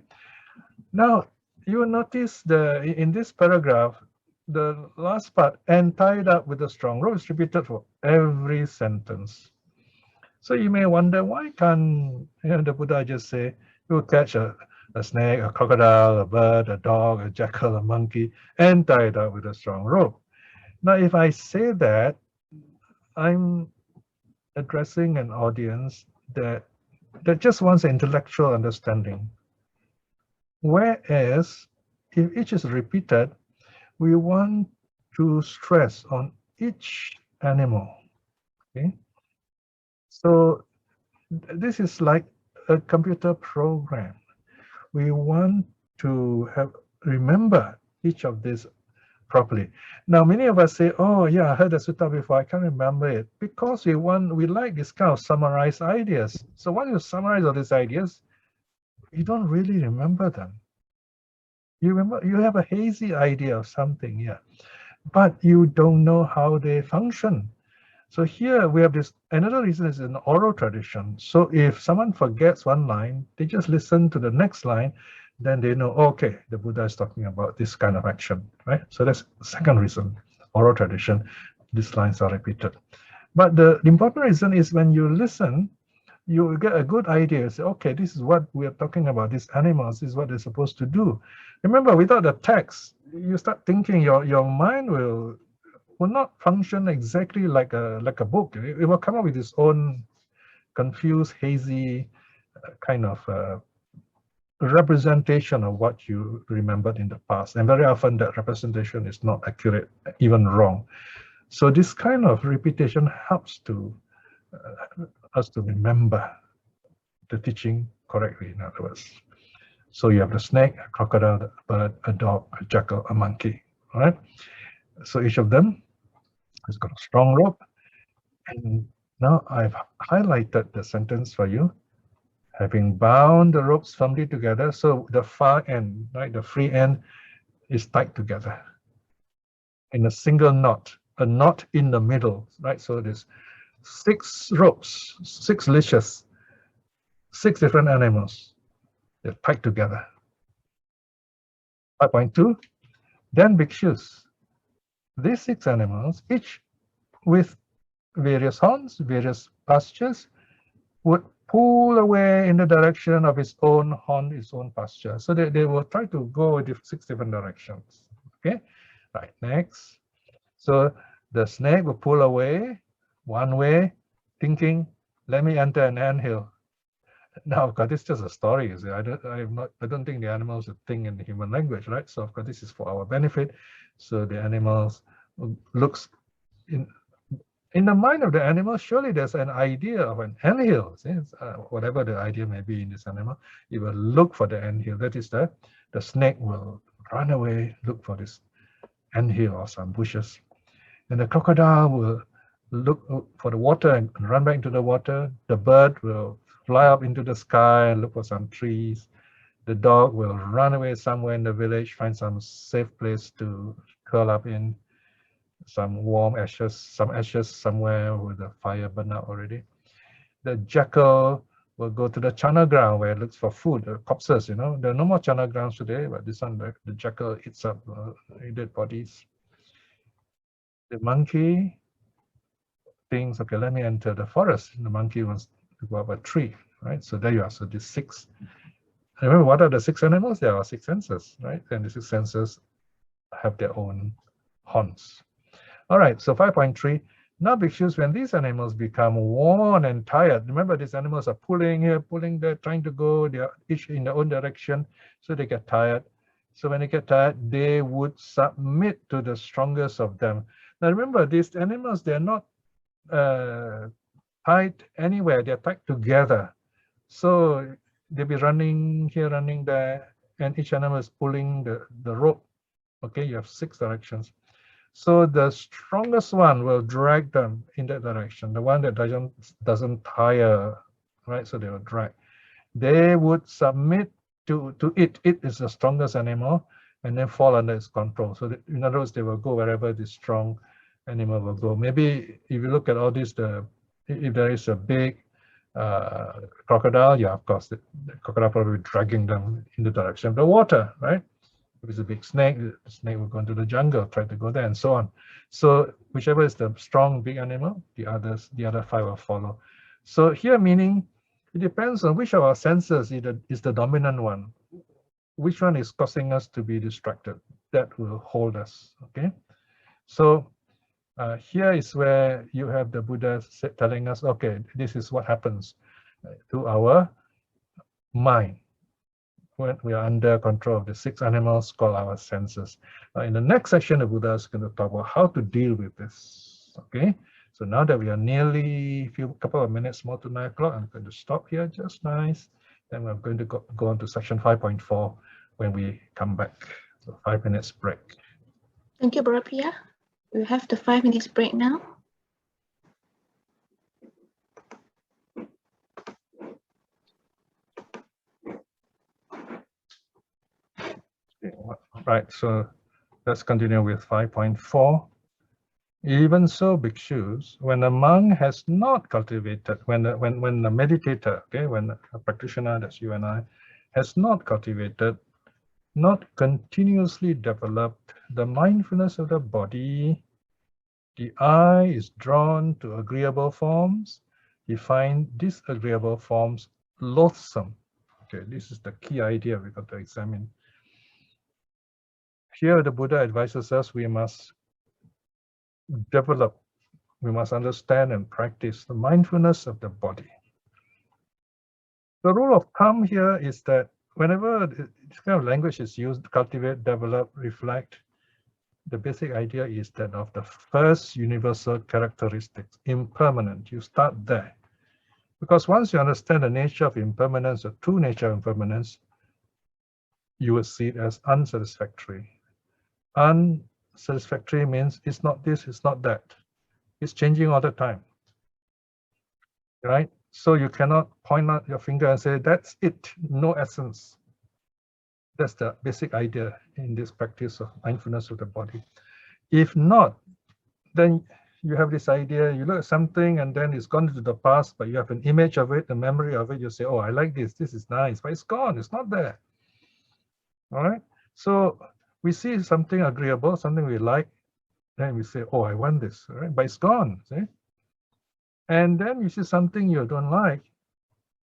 Now, you will notice in this paragraph, the last part, and tied up with a strong rope, is repeated for every sentence. So you may wonder, why can't the Buddha just say, you will catch a snake, a crocodile, a bird, a dog, a jackal, a monkey, and tie it up with a strong rope? Now, if I say that, I'm addressing an audience that just wants intellectual understanding. Whereas, if each is repeated, we want to stress on each animal. Okay, so this is like a computer program. We want to remember each of these properly. Now, many of us say, "Oh, yeah, I heard the sutta before. I can't remember it," because we like this kind of summarized ideas. So once you summarize all these ideas, you don't really remember them. You have a hazy idea of something, yeah, but you don't know how they function. So here we have this, another reason is an oral tradition. So if someone forgets one line, they just listen to the next line, then they know, okay, the Buddha is talking about this kind of action, right? So that's the second reason, oral tradition, these lines are repeated. But the important reason is when you listen, you will get a good idea. Say, okay, this is what we are talking about. These animals, this is what they're supposed to do. Remember, without the text, you start thinking, your mind will not function exactly like a book. It will come up with its own confused, hazy kind of representation of what you remembered in the past. And very often that representation is not accurate, even wrong. So this kind of repetition helps to us to remember the teaching correctly, in other words. So you have the snake, a crocodile, a bird, a dog, a jackal, a monkey, all right? So each of them has got a strong rope. And now I've highlighted the sentence for you. Having bound the ropes firmly together, so the far end, right, the free end is tied together in a single knot, a knot in the middle, right? So there's 6 ropes, 6 leashes, 6 different animals. They're tied together. 5.2, then bhikshus. These 6 animals, each with various horns, various pastures, would pull away in the direction of its own horn, its own pasture. So they will try to go in 6 different directions. Okay, right, next. So the snake will pull away one way, thinking, let me enter an anthill. Now, of course, it's just a story. You see. I don't think the animals would think in the human language, right? So, of course, this is for our benefit. So the animals looks in the mind of the animal. Surely there's an idea of an anthill. Whatever the idea may be in this animal, it will look for the anthill. That is the snake will run away, look for this anthill or some bushes, and the crocodile will look for the water and run back into the water. The bird will fly up into the sky and look for some trees. The dog will run away somewhere in the village, find some safe place to curl up in, some warm ashes, some ashes somewhere with the fire burned out already. The jackal will go to the charnel ground where it looks for food, corpses, you know. There are no more charnel grounds today, but this one, the jackal eats up dead bodies. The monkey thinks, okay, let me enter the forest. The monkey wants to go up a tree, right? So there you are. So these 6. Remember, what are the 6 animals? There are 6 senses, right? And the 6 senses have their own horns. All right, so 5.3. Now, bhikshus, when these animals become worn and tired, remember these animals are pulling here, pulling there, trying to go, they are each in their own direction, so they get tired. So when they get tired, they would submit to the strongest of them. Now remember, these animals, they're not tied anywhere, they're tied together. So they'll be running here, running there, and each animal is pulling the rope. Okay, you have 6 directions. So the strongest one will drag them in that direction. The one that doesn't tire, right? So they will drag. They would submit to it. It is the strongest animal, and then fall under its control. So in other words, they will go wherever the strong animal will go. Maybe if you look at all this, if there is a big crocodile, yeah, of course, the crocodile probably dragging them in the direction of the water, right? If it's a big snake, the snake will go into the jungle, try to go there, and so on. So whichever is the strong big animal, the other 5 will follow. So here, meaning it depends on which of our senses is the dominant one. Which one is causing us to be distracted? That will hold us. Okay. So here is where you have the Buddha telling us, okay, this is what happens to our mind when we are under control of the 6 animals called our senses. In the next section, the Buddha is going to talk about how to deal with this. Okay, so now that we are nearly a couple of minutes more to 9 o'clock, I'm going to stop here just nice. Then we're going to go on to section 5.4 when we come back. So 5 minutes break. Thank you, Brother Piya. We have the 5 minutes break now. Right, so let's continue with 5.4. Even so, bhikshus, when a monk has not cultivated, when a meditator, okay, when a practitioner, that's you and I, has not cultivated, not continuously developed the mindfulness of the body, the eye is drawn to agreeable forms. He finds disagreeable forms loathsome. Okay, this is the key idea we got to examine. Here, the Buddha advises us we must develop, we must understand and practice the mindfulness of the body. The rule of thumb here is that whenever this kind of language is used, cultivate, develop, reflect, the basic idea is that of the first universal characteristics, impermanent. You start there. Because once you understand the nature of impermanence, the true nature of impermanence, you will see it as unsatisfactory. Unsatisfactory means it's not this, it's not that. It's changing all the time. Right? So you cannot point out your finger and say, that's it, no essence. That's the basic idea in this practice of mindfulness of the body. If not, then you have this idea, you look at something and then it's gone into the past, but you have an image of it, a memory of it, you say, oh, I like this is nice, but it's gone, it's not there. All right? So we see something agreeable, something we like, then we say, oh, I want this, all right? But it's gone, see? And then you see something you don't like,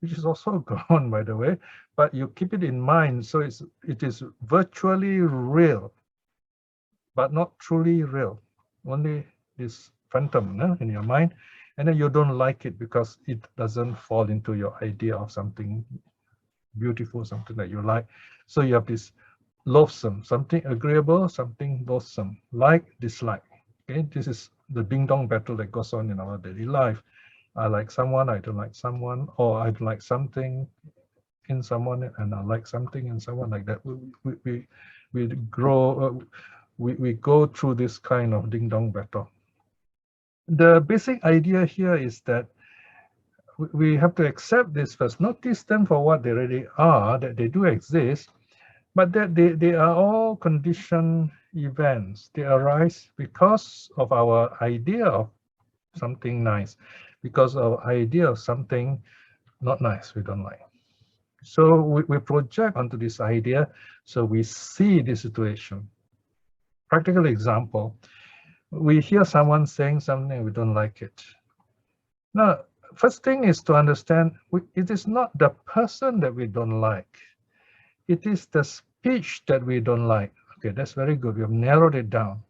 which is also gone, by the way, but you keep it in mind, so it is virtually real, but not truly real. Only this phantom in your mind, and then you don't like it because it doesn't fall into your idea of something beautiful, something that you like. So you have this loathsome, something agreeable, something loathsome, like, dislike. Okay, this is the ding-dong battle that goes on in our daily life. I like someone, I don't like someone, or I don't like something in someone and I like something in someone, like that. We grow, we go through this kind of ding-dong battle. The basic idea here is that we have to accept this first, notice them for what they really are, that they do exist, but that they are all conditioned events. They arise because of our idea of something nice, because of our idea of something not nice, we don't like. So we project onto this idea, so we see the situation. Practical example, we hear someone saying something, we don't like it. Now, first thing is to understand, it is not the person that we don't like. It is the speech that we don't like. Okay, that's very good. We have narrowed it down.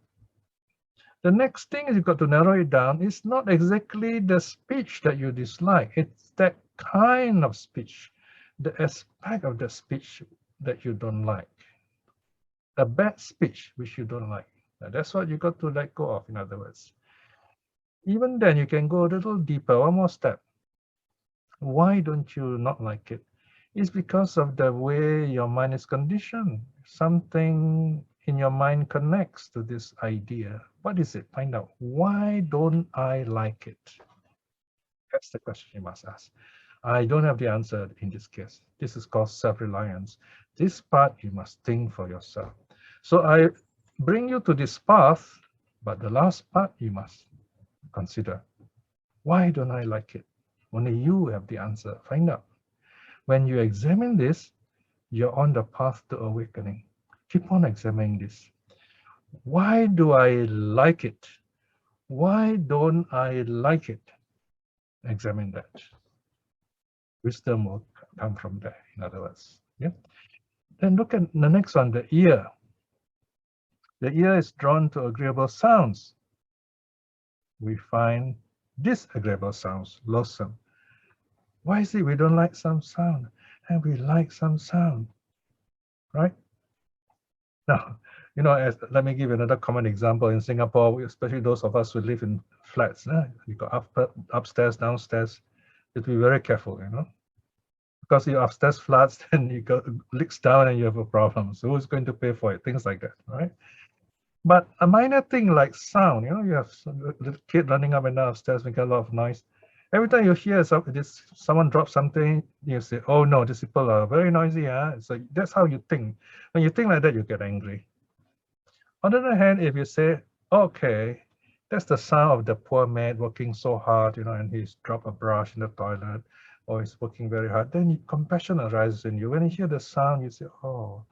The next thing is you've got to narrow it down. It's not exactly the speech that you dislike. It's that kind of speech, the aspect of the speech that you don't like. A bad speech which you don't like. Now, that's what you got to let go of, in other words. Even then, you can go a little deeper, one more step. Why don't you not like it? It's because of the way your mind is conditioned. Something in your mind connects to this idea. What is it? Find out. Why don't I like it? That's the question you must ask. I don't have the answer in this case. This is called self-reliance. This part you must think for yourself. So I bring you to this path, but the last part you must consider. Why don't I like it? Only you have the answer. Find out. When you examine this, you're on the path to awakening. Keep on examining this. Why do I like it? Why don't I like it? Examine that. Wisdom will come from there, in other words. Yeah. Then look at the next one, the ear. The ear is drawn to agreeable sounds. We find disagreeable sounds, loathsome. Why is it we don't like some sound and we like some sound, right? Now, let me give you another common example. In Singapore, especially those of us who live in flats, you got upstairs, downstairs. You have to be very careful, because your upstairs flats, then you go leaks down and you have a problem. So who's going to pay for it? Things like that, right? But a minor thing like sound, you have a little kid running up and down upstairs, making a lot of noise. Every time you hear someone drop something, you say, oh no, these people are very noisy. So that's how you think. When you think like that, you get angry. On the other hand, if you say, okay, That's the sound of the poor man working so hard, and he's dropped a brush in the toilet, or he's working very hard. Then compassion arises in you. When you hear the sound, you say, oh,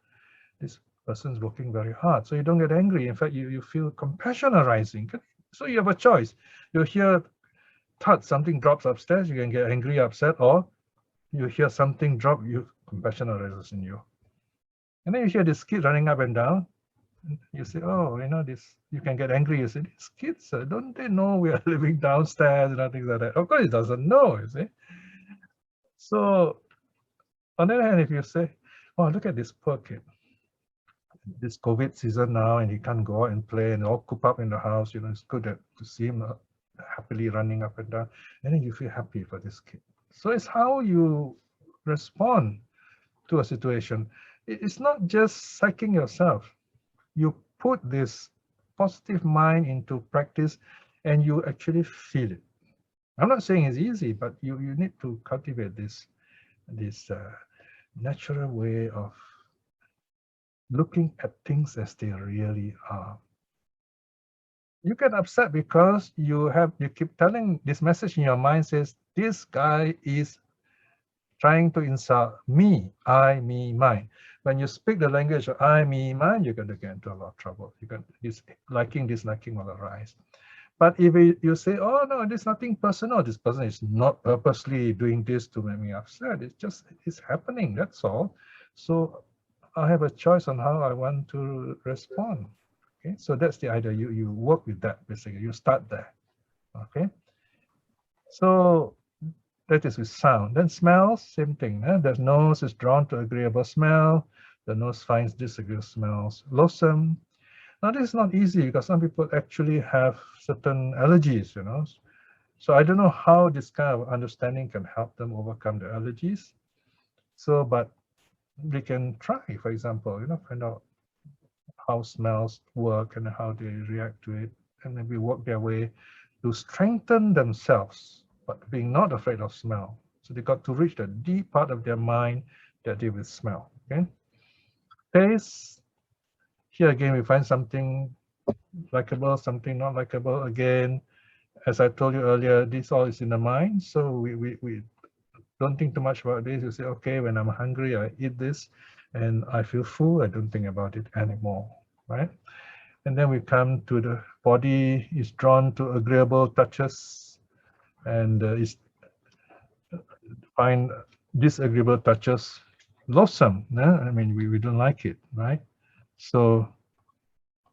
this person's working very hard. So you don't get angry. In fact, you feel compassion arising. So you have a choice. You hear thud, something drops upstairs, you can get angry, upset, or you hear something drop, compassion arises in you. And then you hear this kid running up and down. You say, oh, you can get angry. You say, these kids, don't they know we are living downstairs, things like that. Of course, it doesn't know, you see. So on the other hand, if you say, oh, look at this poor kid. This COVID season now, and he can't go out and play, and all cooped up in the house, it's good to see him happily running up and down. And then you feel happy for this kid. So it's how you respond to a situation. It's not just psyching yourself. You put this positive mind into practice and you actually feel it. I'm not saying it's easy, but you need to cultivate this natural way of looking at things as they really are. You get upset because you keep telling this message in your mind says, this guy is trying to insult me, I, me, mine. When you speak the language of I, me, mine, you're going to get into a lot of trouble. This liking will arise. But if you say, oh no, there's nothing personal, this person is not purposely doing this to make me upset, it's happening, that's all. So I have a choice on how I want to respond. Okay, so that's the idea. You work with that, basically. You start there. Okay, so that is with sound. Then smells, same thing. The nose is drawn to agreeable smell. The nose finds disagreeable smells loathsome. Now this is not easy because some people actually have certain allergies, So I don't know how this kind of understanding can help them overcome the allergies. So, but they can try, for example, find out how smells work and how they react to it, and maybe work their way to strengthen themselves, but being not afraid of smell. So they got to reach the deep part of their mind that deal with smell. Okay. Taste. Here again, we find something likable, something not likable. Again, as I told you earlier, this all is in the mind. So we don't think too much about this. You say, okay, when I'm hungry, I eat this, and I feel full. I don't think about it anymore, right? And then we come to the body is drawn to agreeable touches, and is find disagreeable touches loathsome. I mean, we don't like it, right? So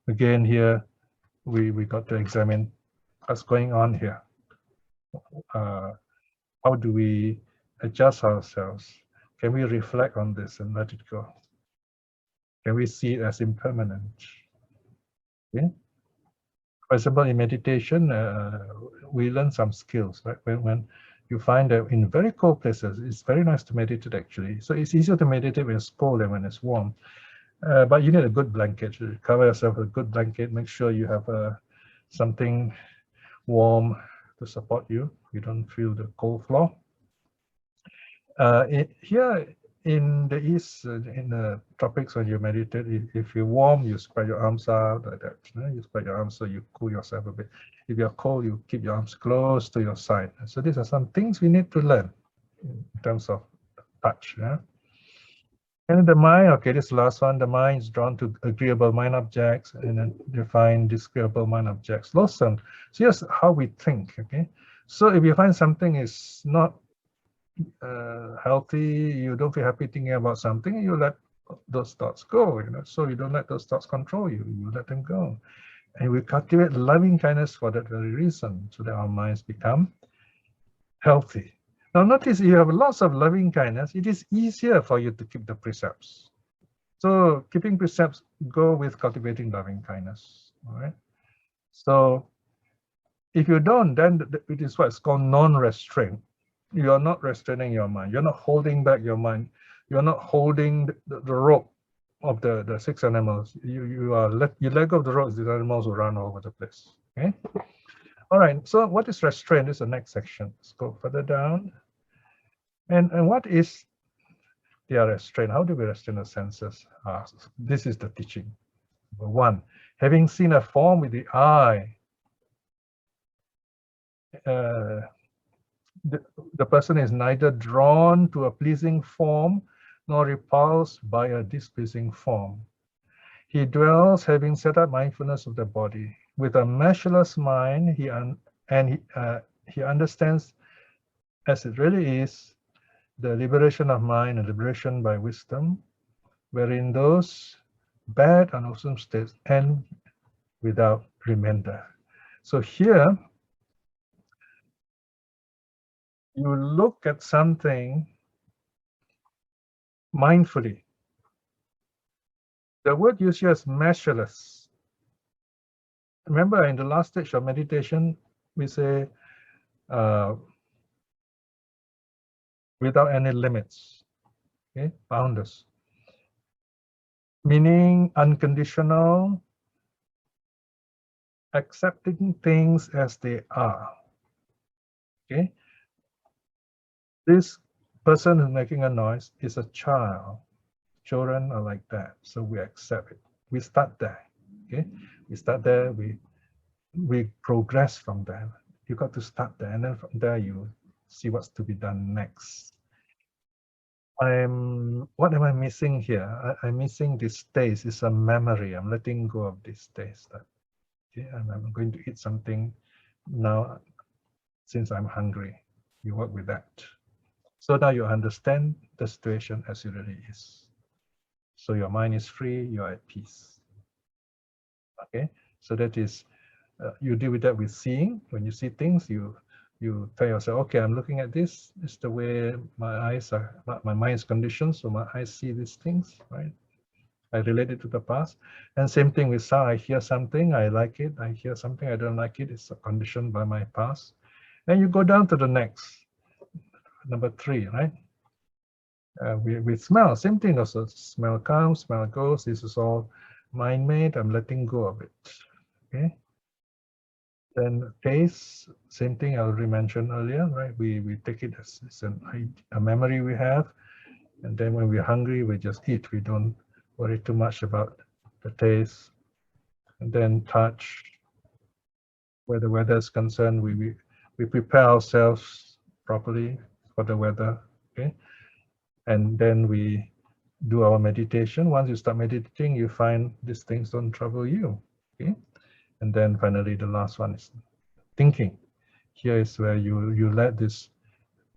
again, here we got to examine what's going on here. How do we adjust ourselves? Can we reflect on this and let it go? Can we see it as impermanent? Okay. For example, in meditation, we learn some skills, right? When you find that in very cold places, it's very nice to meditate actually. So it's easier to meditate when it's cold than when it's warm. But you need a good blanket. You cover yourself with a good blanket. Make sure you have something warm to support you. You don't feel the cold floor. Here in the East, in the tropics, when you meditate, if you're warm, you spread your arms out like that. You spread your arms so you cool yourself a bit. If you're cold, you keep your arms close to your side. So these are some things we need to learn in terms of touch. And the mind, okay, this last one, the mind is drawn to agreeable mind objects, and then define disagreeable mind objects loathsome. So here's how we think, okay? So if you find something is not healthy, you don't feel happy thinking about something, you let those thoughts go, so you don't let those thoughts control you, you let them go. And we cultivate loving kindness for that very reason, so that our minds become healthy. Now notice you have lots of loving kindness, it is easier for you to keep the precepts. So keeping precepts go with cultivating loving kindness, all right? So if you don't, then it is what's called non-restraint. You are not restraining your mind. You're not holding back your mind. You're not holding the rope of the 6 animals. You let go of the rope, the animals will run all over the place. Okay. All right. So what is restraint? This is the next section. Let's go further down. And what is the restraint? How do we restrain the senses? This is the teaching. Number 1, having seen a form with the eye, the person is neither drawn to a pleasing form nor repulsed by a displeasing form. He dwells, having set up mindfulness of the body. With a measureless mind, he understands as it really is the liberation of mind and liberation by wisdom, wherein those bad and awesome states end without remainder. So here, you look at something mindfully. The word used here is measureless. Remember, in the last stage of meditation, we say without any limits, okay, boundless, meaning unconditional, accepting things as they are. Okay, this person who's making a noise is a child. Children are like that, so we accept it. We start there. Okay, we start there. We progress from there. You got to start there, and then from there you see what's to be done next. What am I missing here? I'm missing this taste. It's a memory. I'm letting go of this taste. Okay, I'm going to eat something now since I'm hungry. You work with that. So now you understand the situation as it really is. So your mind is free, you're at peace. Okay, so that is, you deal with that with seeing. When you see things, you tell yourself, okay, I'm looking at this. It's the way my eyes are, my mind is conditioned, so my eyes see these things, right? I relate it to the past. And same thing with sound. I hear something, I like it. I hear something, I don't like it. It's conditioned by my past. And you go down to the next, number 3, right? With smell, same thing also. Smell comes, smell goes. This is all mind-made. I'm letting go of it. Okay. Then taste, same thing I already mentioned earlier, right? We take it as a memory we have, and then when we're hungry, we just eat. We don't worry too much about the taste. And then touch, where the weather is concerned, we prepare ourselves properly for the weather. Okay, and then we do our meditation. Once you start meditating, you find these things don't trouble you. Okay. And then finally, the last one is thinking. Here is where you let these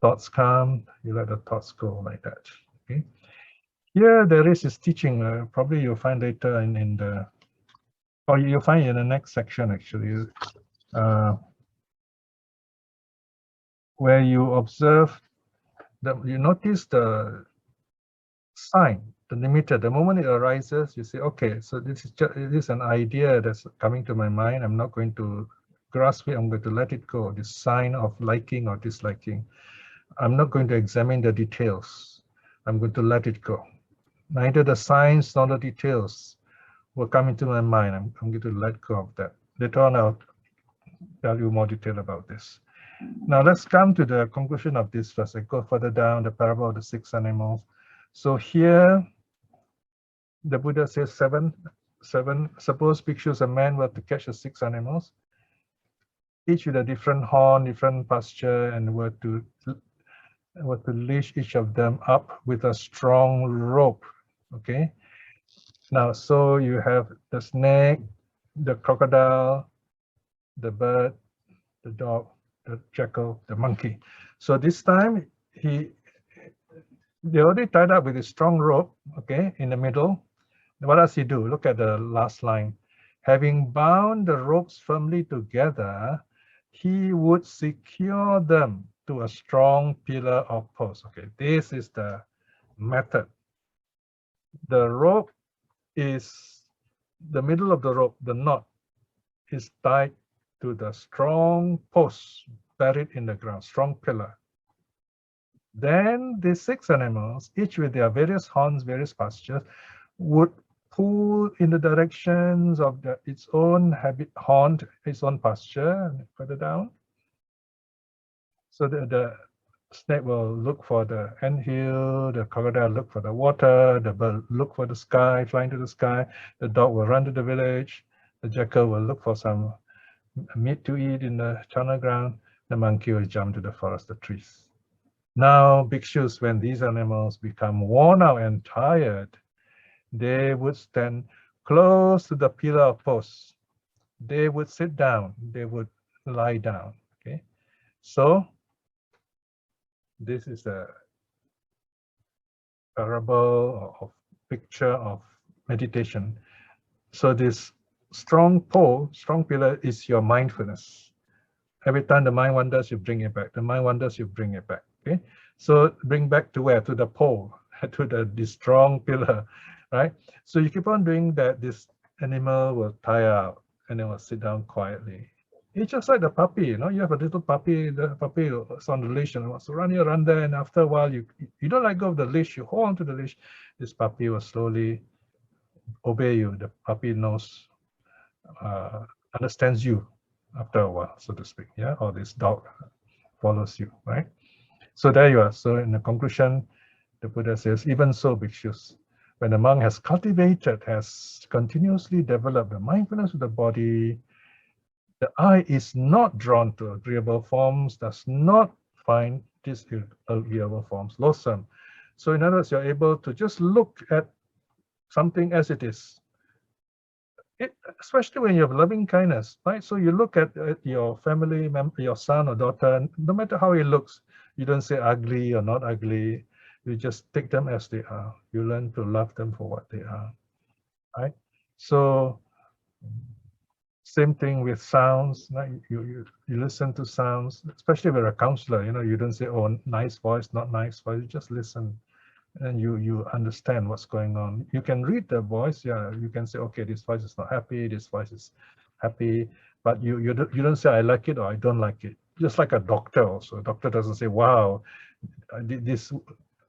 thoughts come, you let the thoughts go like that. Okay. Here there is this teaching. Probably you'll find later in the, or you'll find in the next section actually, where you observe that you notice the sign, the limiter. The moment it arises, you say, okay, so this is an idea that's coming to my mind. I'm not going to grasp it. I'm going to let it go. This sign of liking or disliking. I'm not going to examine the details. I'm going to let it go. Neither the signs nor the details will come into my mind. I'm going to let go of that. Later on, I'll tell you more detail about this. Now let's come to the conclusion of this first. I go further down, the parable of the 6 animals. So here, the Buddha says seven. Suppose bhikshus, a man were to catch the 6 animals, each with a different horn, different pasture, and were to leash each of them up with a strong rope. Okay. Now, so you have the snake, the crocodile, the bird, the dog, the jackal, the monkey. So this time they already tied up with a strong rope, okay, in the middle. What does he do? Look at the last line. Having bound the ropes firmly together, he would secure them to a strong pillar or post. Okay, this is the method. The rope is, the middle of the rope, the knot, is tied to the strong post buried in the ground, strong pillar. Then the 6 animals, each with their various horns, various pastures, would pull in the directions of its own horn, its own pasture, further down. So the snake will look for the anthill, the crocodile look for the water, the bird look for the sky, flying to the sky, the dog will run to the village, the jackal will look for some meat to eat in the charnel ground. the monkey will jump to the forest, the trees. Now, bhikshus, when these animals become worn out and tired, they would stand close to the pillar of post. They would sit down, they would lie down. Okay, so this is a parable of picture of meditation. So this strong pole, strong pillar is your mindfulness. Every time the mind wanders, you bring it back. The mind wanders, you bring it back. Okay, so bring back to where? To the pole, to the strong pillar, right? So you keep on doing that. This animal will tire out and then will sit down quietly. It's just like the puppy, you know. You have a little puppy. The puppy is on the leash and wants to run here, run there. And after a while, you don't let go of the leash. You hold on to the leash. This puppy will slowly obey you. The puppy knows, understands you after a while, so to speak. Yeah, or this dog follows you, right? So there you are. So in the conclusion, the Buddha says, even so, bhikshus, when the monk has cultivated, has continuously developed the mindfulness of the body, the eye is not drawn to agreeable forms, does not find disagreeable forms loathsome. So in other words, you're able to just look at something as it is. Especially when you have loving kindness, right? So you look at your family member, your son or daughter, and no matter how he looks, you don't say ugly or not ugly. You just take them as they are. You learn to love them for what they are, right? So same thing with sounds. Right? You listen to sounds, especially with a counselor. You know, you don't say, "Oh, nice voice, not nice voice." You just listen. And you understand what's going on. You can read the voice. Yeah, you can say, okay, this voice is not happy, this voice is happy, but you don't say I like it or I don't like it. Just like a doctor also. A doctor doesn't say, wow, this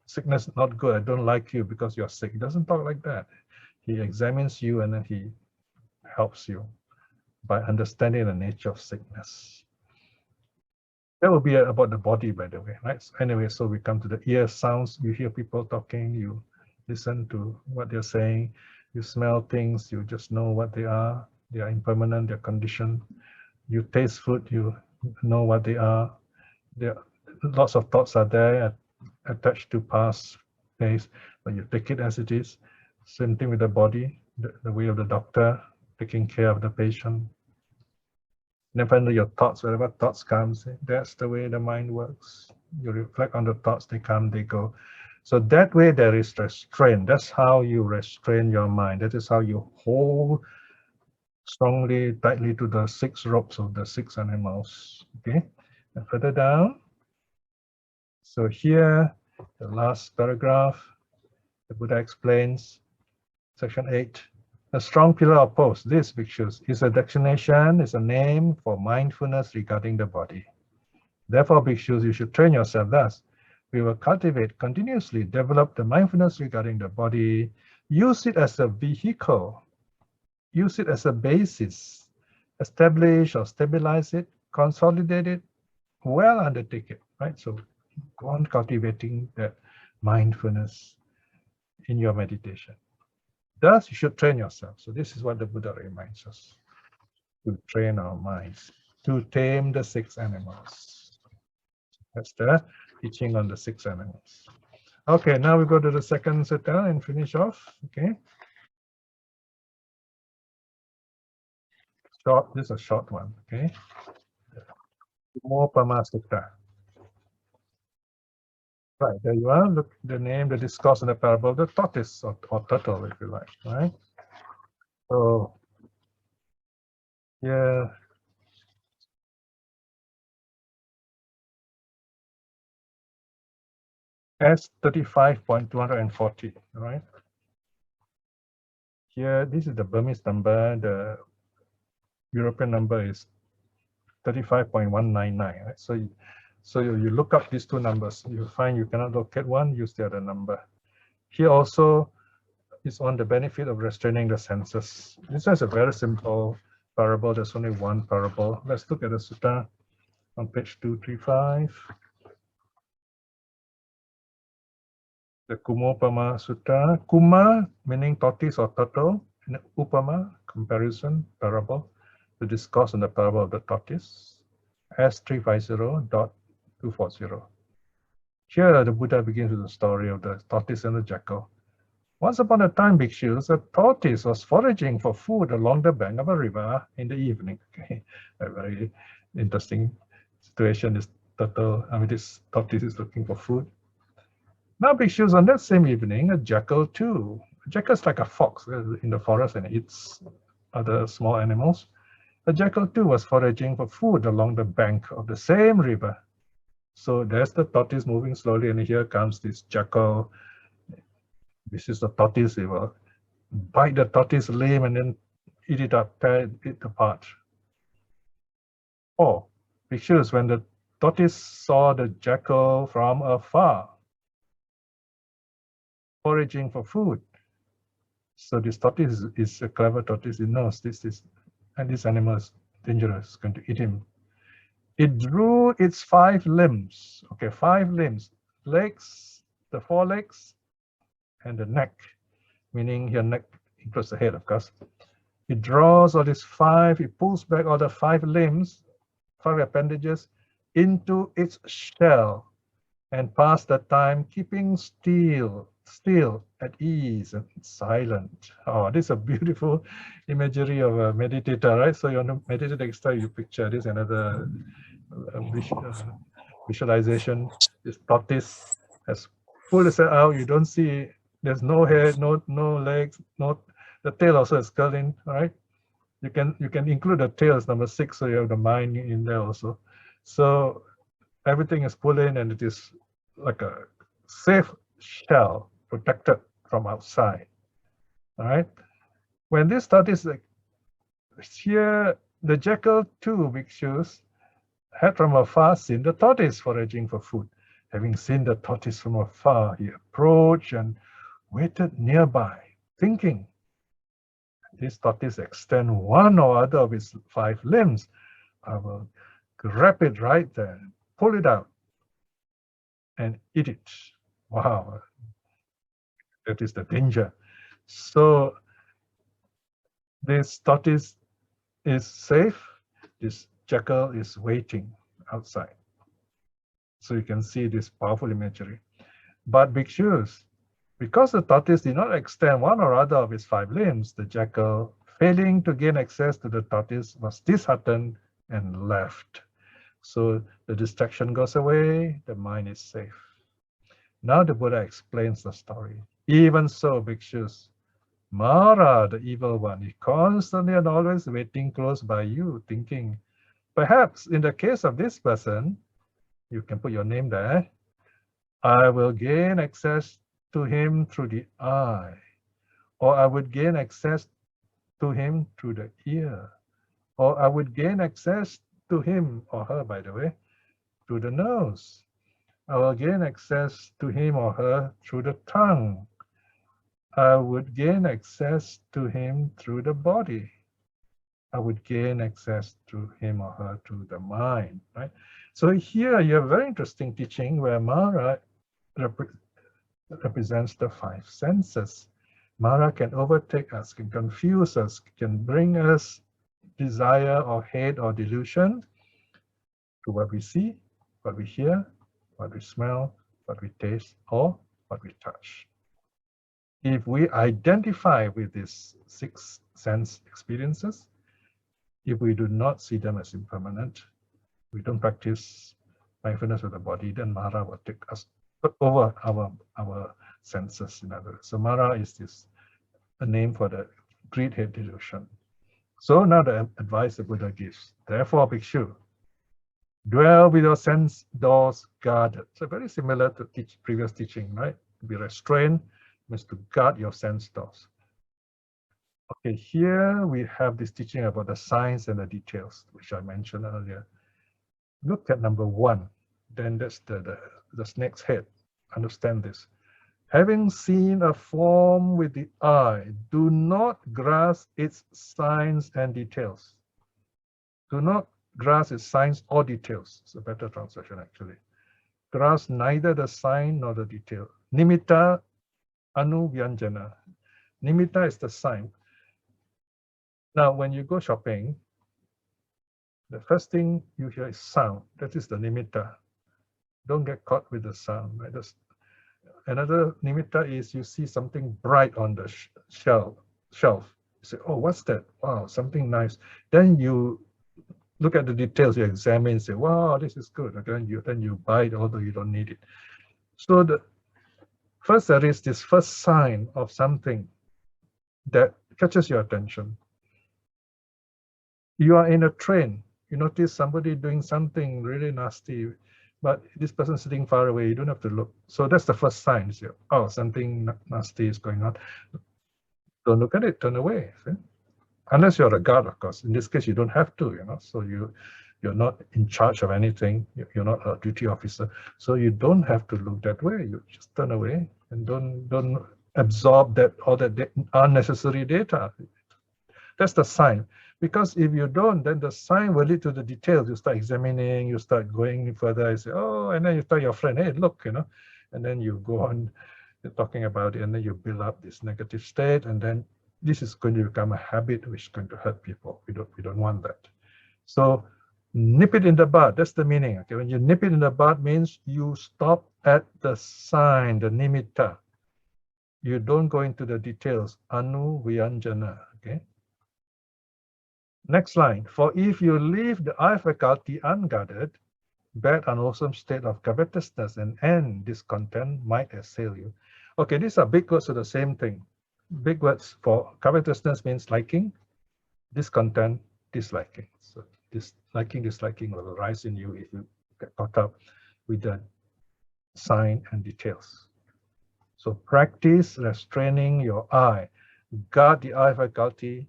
sickness is not good, I don't like you because you're sick. He doesn't talk like that. He examines you and then he helps you by understanding the nature of sickness. That will be about the body, by the way, right? So anyway, so we come to the ear sounds. You hear people talking, you listen to what they're saying, you smell things, you just know what they are. They are impermanent, they're conditioned. You taste food, you know what they are. There lots of thoughts are there attached to past days, but you take it as it is. Same thing with the body, the way of the doctor taking care of the patient. Never know your thoughts, wherever thoughts comes, that's the way the mind works. You reflect on the thoughts, they come, they go. So that way there is restraint. That's how you restrain your mind. That is how you hold strongly, tightly to the 6 ropes of the 6 animals. Okay, and further down. So here, the last paragraph, the Buddha explains, section 8. A strong pillar of post, this bhikshus, is a designation, is a name for mindfulness regarding the body. Therefore, bhikshus, you should train yourself thus. We will cultivate, continuously develop the mindfulness regarding the body, use it as a vehicle, use it as a basis, establish or stabilize it, consolidate it, well undertake it, right? So go on cultivating that mindfulness in your meditation. Thus, you should train yourself. So this is what the Buddha reminds us, to train our minds, to tame the 6 animals. That's the teaching on the 6 animals. Okay, now we go to the second sutta and finish off. Okay. Short, this is a short one. Okay. Kummôpama Sutta. Right, there you are. Look, the name, the discourse, and the parable of the tortoise or turtle, if you like, right? So, yeah. S35.240, right? Here, this is the Burmese number. The European number is 35.199, right? So you look up these 2 numbers. You find you cannot locate one, use the other number. Here also is on the benefit of restraining the senses. This is a very simple parable. There's only one parable. Let's look at the sutta on page 235. The Kummôpama Sutta. Kumma meaning tortoise or turtle, and upama, comparison, parable, the discourse on the parable of the tortoise. S350.240. Here, the Buddha begins with the story of the tortoise and the jackal. Once upon a time, bhikshus, a tortoise was foraging for food along the bank of a river in the evening. Okay, a very interesting situation. This tortoise is looking for food. Now, bhikshus, on that same evening, a jackal too. A jackal is like a fox in the forest and eats other small animals. The jackal too was foraging for food along the bank of the same river. So there's the tortoise moving slowly, and here comes this jackal. This is the tortoise. It will bite the tortoise limb and then eat it up, tear it apart. Or, bhikshus, when the tortoise saw the jackal from afar, foraging for food. So this tortoise is a clever tortoise. It knows this animal is dangerous, going to eat him. It drew its 5 limbs, okay, 5 limbs, legs, the forelegs, and the neck, meaning your neck includes the head, of course. It draws all these 5, it pulls back all the 5 limbs, 5 appendages into its shell and pass the time keeping still at ease and silent. Oh, this is a beautiful imagery of a meditator, right? So you want to meditate extra, you picture this, another visualization. This tortoise has pulled itself out. You don't see, there's no head, no legs, the tail also is curling, right? You can include the tail as number 6, so you have the mind in there also. So everything is pulled in, and it is like a safe shell, protected from outside. All right. When this tortoise, here, the jackal too, bhikshus, had from afar seen the tortoise foraging for food. Having seen the tortoise from afar, he approached and waited nearby, thinking, this tortoise extend one or other of its 5 limbs. I will grab it right there, pull it out, and eat it. Wow, that is the danger. So this tortoise is safe. This jackal is waiting outside. So you can see this powerful imagery. But bhikshus, because the tortoise did not extend one or other of its 5 limbs, the jackal, failing to gain access to the tortoise, was disheartened and left. So the distraction goes away, the mind is safe. Now the Buddha explains the story. Even so, bhikshus, Mara, the evil one, is constantly and always waiting close by you, thinking, perhaps in the case of this person, you can put your name there, I will gain access to him through the eye, or I would gain access to him through the ear, or I would gain access to him or her, by the way, through the nose. I will gain access to him or her through the tongue. I would gain access to him through the body. I would gain access to him or her through the mind, right? So here you have a very interesting teaching where Mara represents the 5 senses. Mara can overtake us, can confuse us, can bring us desire or hate or delusion to what we see, what we hear, what we smell, what we taste, or what we touch. If we identify with these 6 sense experiences, if we do not see them as impermanent, we don't practice mindfulness with the body, then Mara will take us over our senses, in other words. So Mara is a name for the greed, hate, delusion. So now the advice the Buddha gives. Therefore, bhikshu, dwell with your sense doors guarded. So very similar to previous teaching, right? To be restrained means to guard your sense doors. Okay, here we have this teaching about the signs and the details, which I mentioned earlier. Look at number 1. Then that's the snake's head. Understand this. Having seen a form with the eye, do not grasp its signs and details. Do not grasp its signs or details. It's a better translation, actually. Grasp neither the sign nor the detail. Nimitta anuvyanjana. Nimitta is the sign. Now, when you go shopping, The first thing you hear is sound. That is the nimitta. Don't get caught with the sound. Right? Another nimitta is you see something bright on the shelf. You say, oh, what's that? Wow, something nice. Then you look at the details, you examine, say, wow, this is good. Then you buy it, although you don't need it. So first there is this first sign of something that catches your attention. You are in a train. You notice somebody doing something really nasty, but this person sitting far away, you don't have to look. So that's the first sign. You say, oh, something nasty is going on. Don't look at it, turn away. See? Unless you're a guard, of course. In this case, you don't have to, so you're not in charge of anything. You're not a duty officer. So you don't have to look that way. You just turn away and don't absorb all that unnecessary data. That's the sign. Because if you don't, then the sign will lead to the details. You start examining, you start going further, you say, oh, and then you tell your friend, hey, look, and then you go on talking about it, and then you build up this negative state, and then this is going to become a habit which is going to hurt people. We don't want that. So nip it in the bud. That's the meaning. Okay, when you nip it in the bud means you stop at the sign, the nimitta. You don't go into the details. Anu vyanjana. Okay. Next line. For if you leave the eye faculty unguarded, bad unwholesome state of covetousness and discontent might assail you. Okay, these are big words for the same thing. Big words for covetousness means liking, discontent, disliking. So disliking will arise in you if you get caught up with the sign and details. So practice restraining your eye. Guard the eye faculty.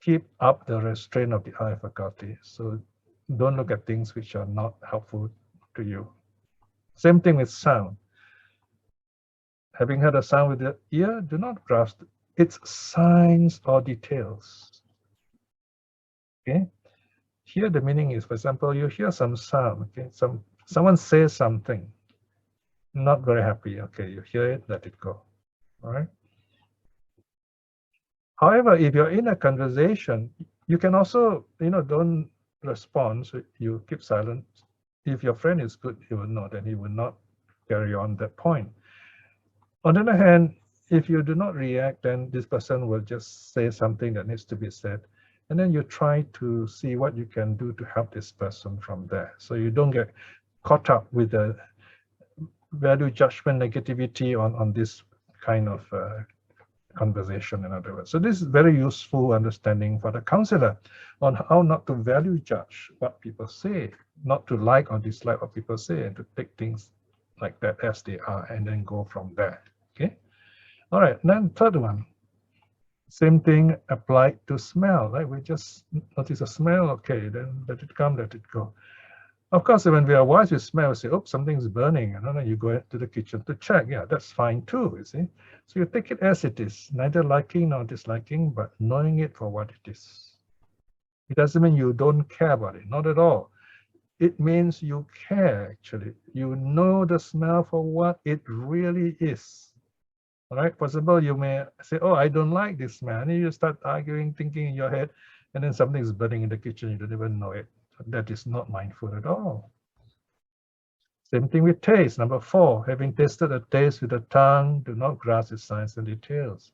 Keep up the restraint of the eye faculty. So don't look at things which are not helpful to you. Same thing with sound. Having heard a sound with the ear, do not grasp its signs or details. Okay. Here the meaning is, for example, you hear some sound. Okay. Someone says something. Not very happy. Okay, you hear it, let it go. All right. However, if you're in a conversation, you can also, don't respond. So you keep silent. If your friend is good, he will know, then he will not carry on that point. On the other hand, if you do not react, then this person will just say something that needs to be said. And then you try to see what you can do to help this person from there. So you don't get caught up with the value judgment negativity on this kind of conversation, in other words. So this is very useful understanding for the counselor on how not to value judge what people say, not to like or dislike what people say, and to take things like that as they are and then go from there. Okay. All right. And then third one, same thing applied to smell, right? We just notice a smell. Okay, then let it come, let it go. Of course, when we are wise, we smell, we say, oh, something's burning. And then you go to the kitchen to check. Yeah, that's fine too, you see. So you take it as it is, neither liking nor disliking, but knowing it for what it is. It doesn't mean you don't care about it, not at all. It means you care, actually. You know the smell for what it really is. All right, for example, you may say, oh, I don't like this smell. And you start arguing, thinking in your head, and then something is burning in the kitchen, you don't even know it. That is not mindful at all. Same thing with taste. Number 4, having tasted a taste with the tongue, do not grasp its signs and details.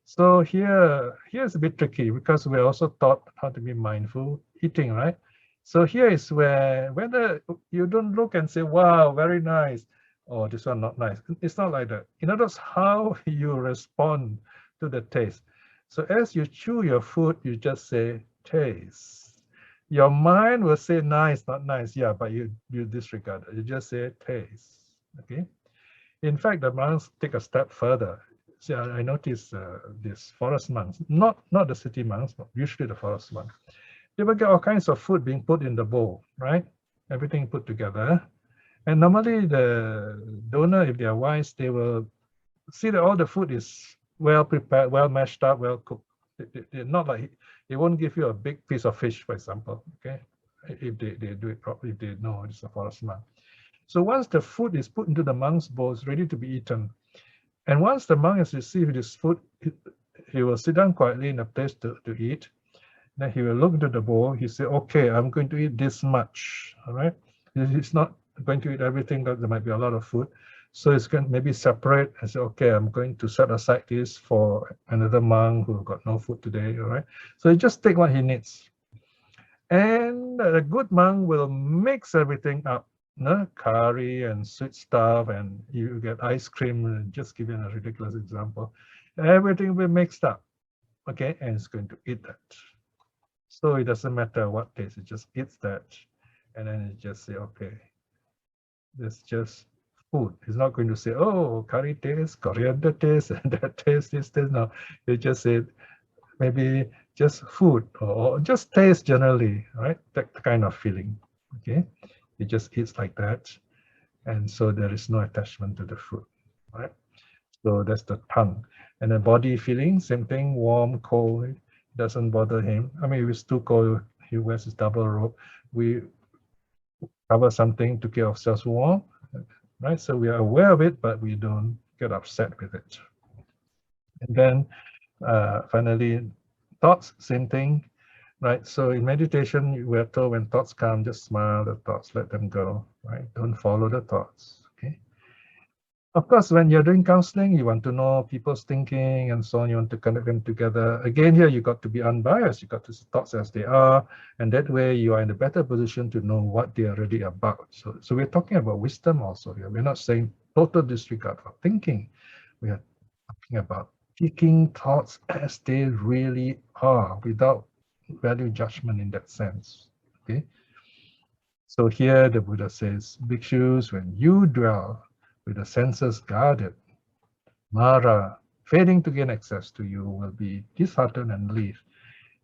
So here's a bit tricky because we're also taught how to be mindful eating, right? So here is where whether you don't look and say, wow, very nice, or this one not nice. It's not like that. In other words, how you respond to the taste. So as you chew your food, you just say taste. Your mind will say nice, not nice. Yeah, but you disregard it. You just say taste. Okay. In fact, the monks take a step further. See, I noticed these forest monks, not the city monks, but usually the forest monks. They will get all kinds of food being put in the bowl, right? Everything put together. And normally the donor, if they are wise, they will see that all the food is well prepared, well mashed up, well cooked. They're not like, they won't give you a big piece of fish, for example, okay? If they do it properly, if they know it's a forest monk. So once the food is put into the monk's bowl, it's ready to be eaten. And once the monk has received his food, he will sit down quietly in a place to eat. Then he will look into the bowl. He say, okay, I'm going to eat this much. All right. He's not going to eat everything. There might be a lot of food. So it's going to maybe separate and say, okay, I'm going to set aside this for another monk who got no food today. All right. So he just take what he needs. And a good monk will mix everything up. No? Curry and sweet stuff, and you get ice cream. Just give you a ridiculous example. Everything will be mixed up. Okay, and it's going to eat that. So it doesn't matter what taste, it just eats that. And then it just say, okay, it's just food. It's not going to say, oh, curry taste, coriander taste, and that taste, this taste. No, it just say maybe just food or just taste generally, right? That kind of feeling. Okay, it just eats like that. And so there is no attachment to the food, right? So that's the tongue. And the body feeling, same thing, warm, cold, doesn't bother him. I mean, if it's too cold, he wears his double robe. We cover something to keep ourselves warm, right? So we are aware of it, but we don't get upset with it. And then finally, thoughts, same thing, right? So in meditation, we're told when thoughts come, just smile the thoughts, let them go, right? Don't follow the thoughts, okay? Of course, when you're doing counseling, you want to know people's thinking and so on. You want to connect them together. Again, here you got to be unbiased. You got to see thoughts as they are, and that way you are in a better position to know what they are really about. So we're talking about wisdom also here. We're not saying total disregard for thinking. We are talking about taking thoughts as they really are, without value judgment in that sense. Okay. So here the Buddha says, bhikshus, when you dwell with the senses guarded, Mara, failing to gain access to you, will be disheartened and leave,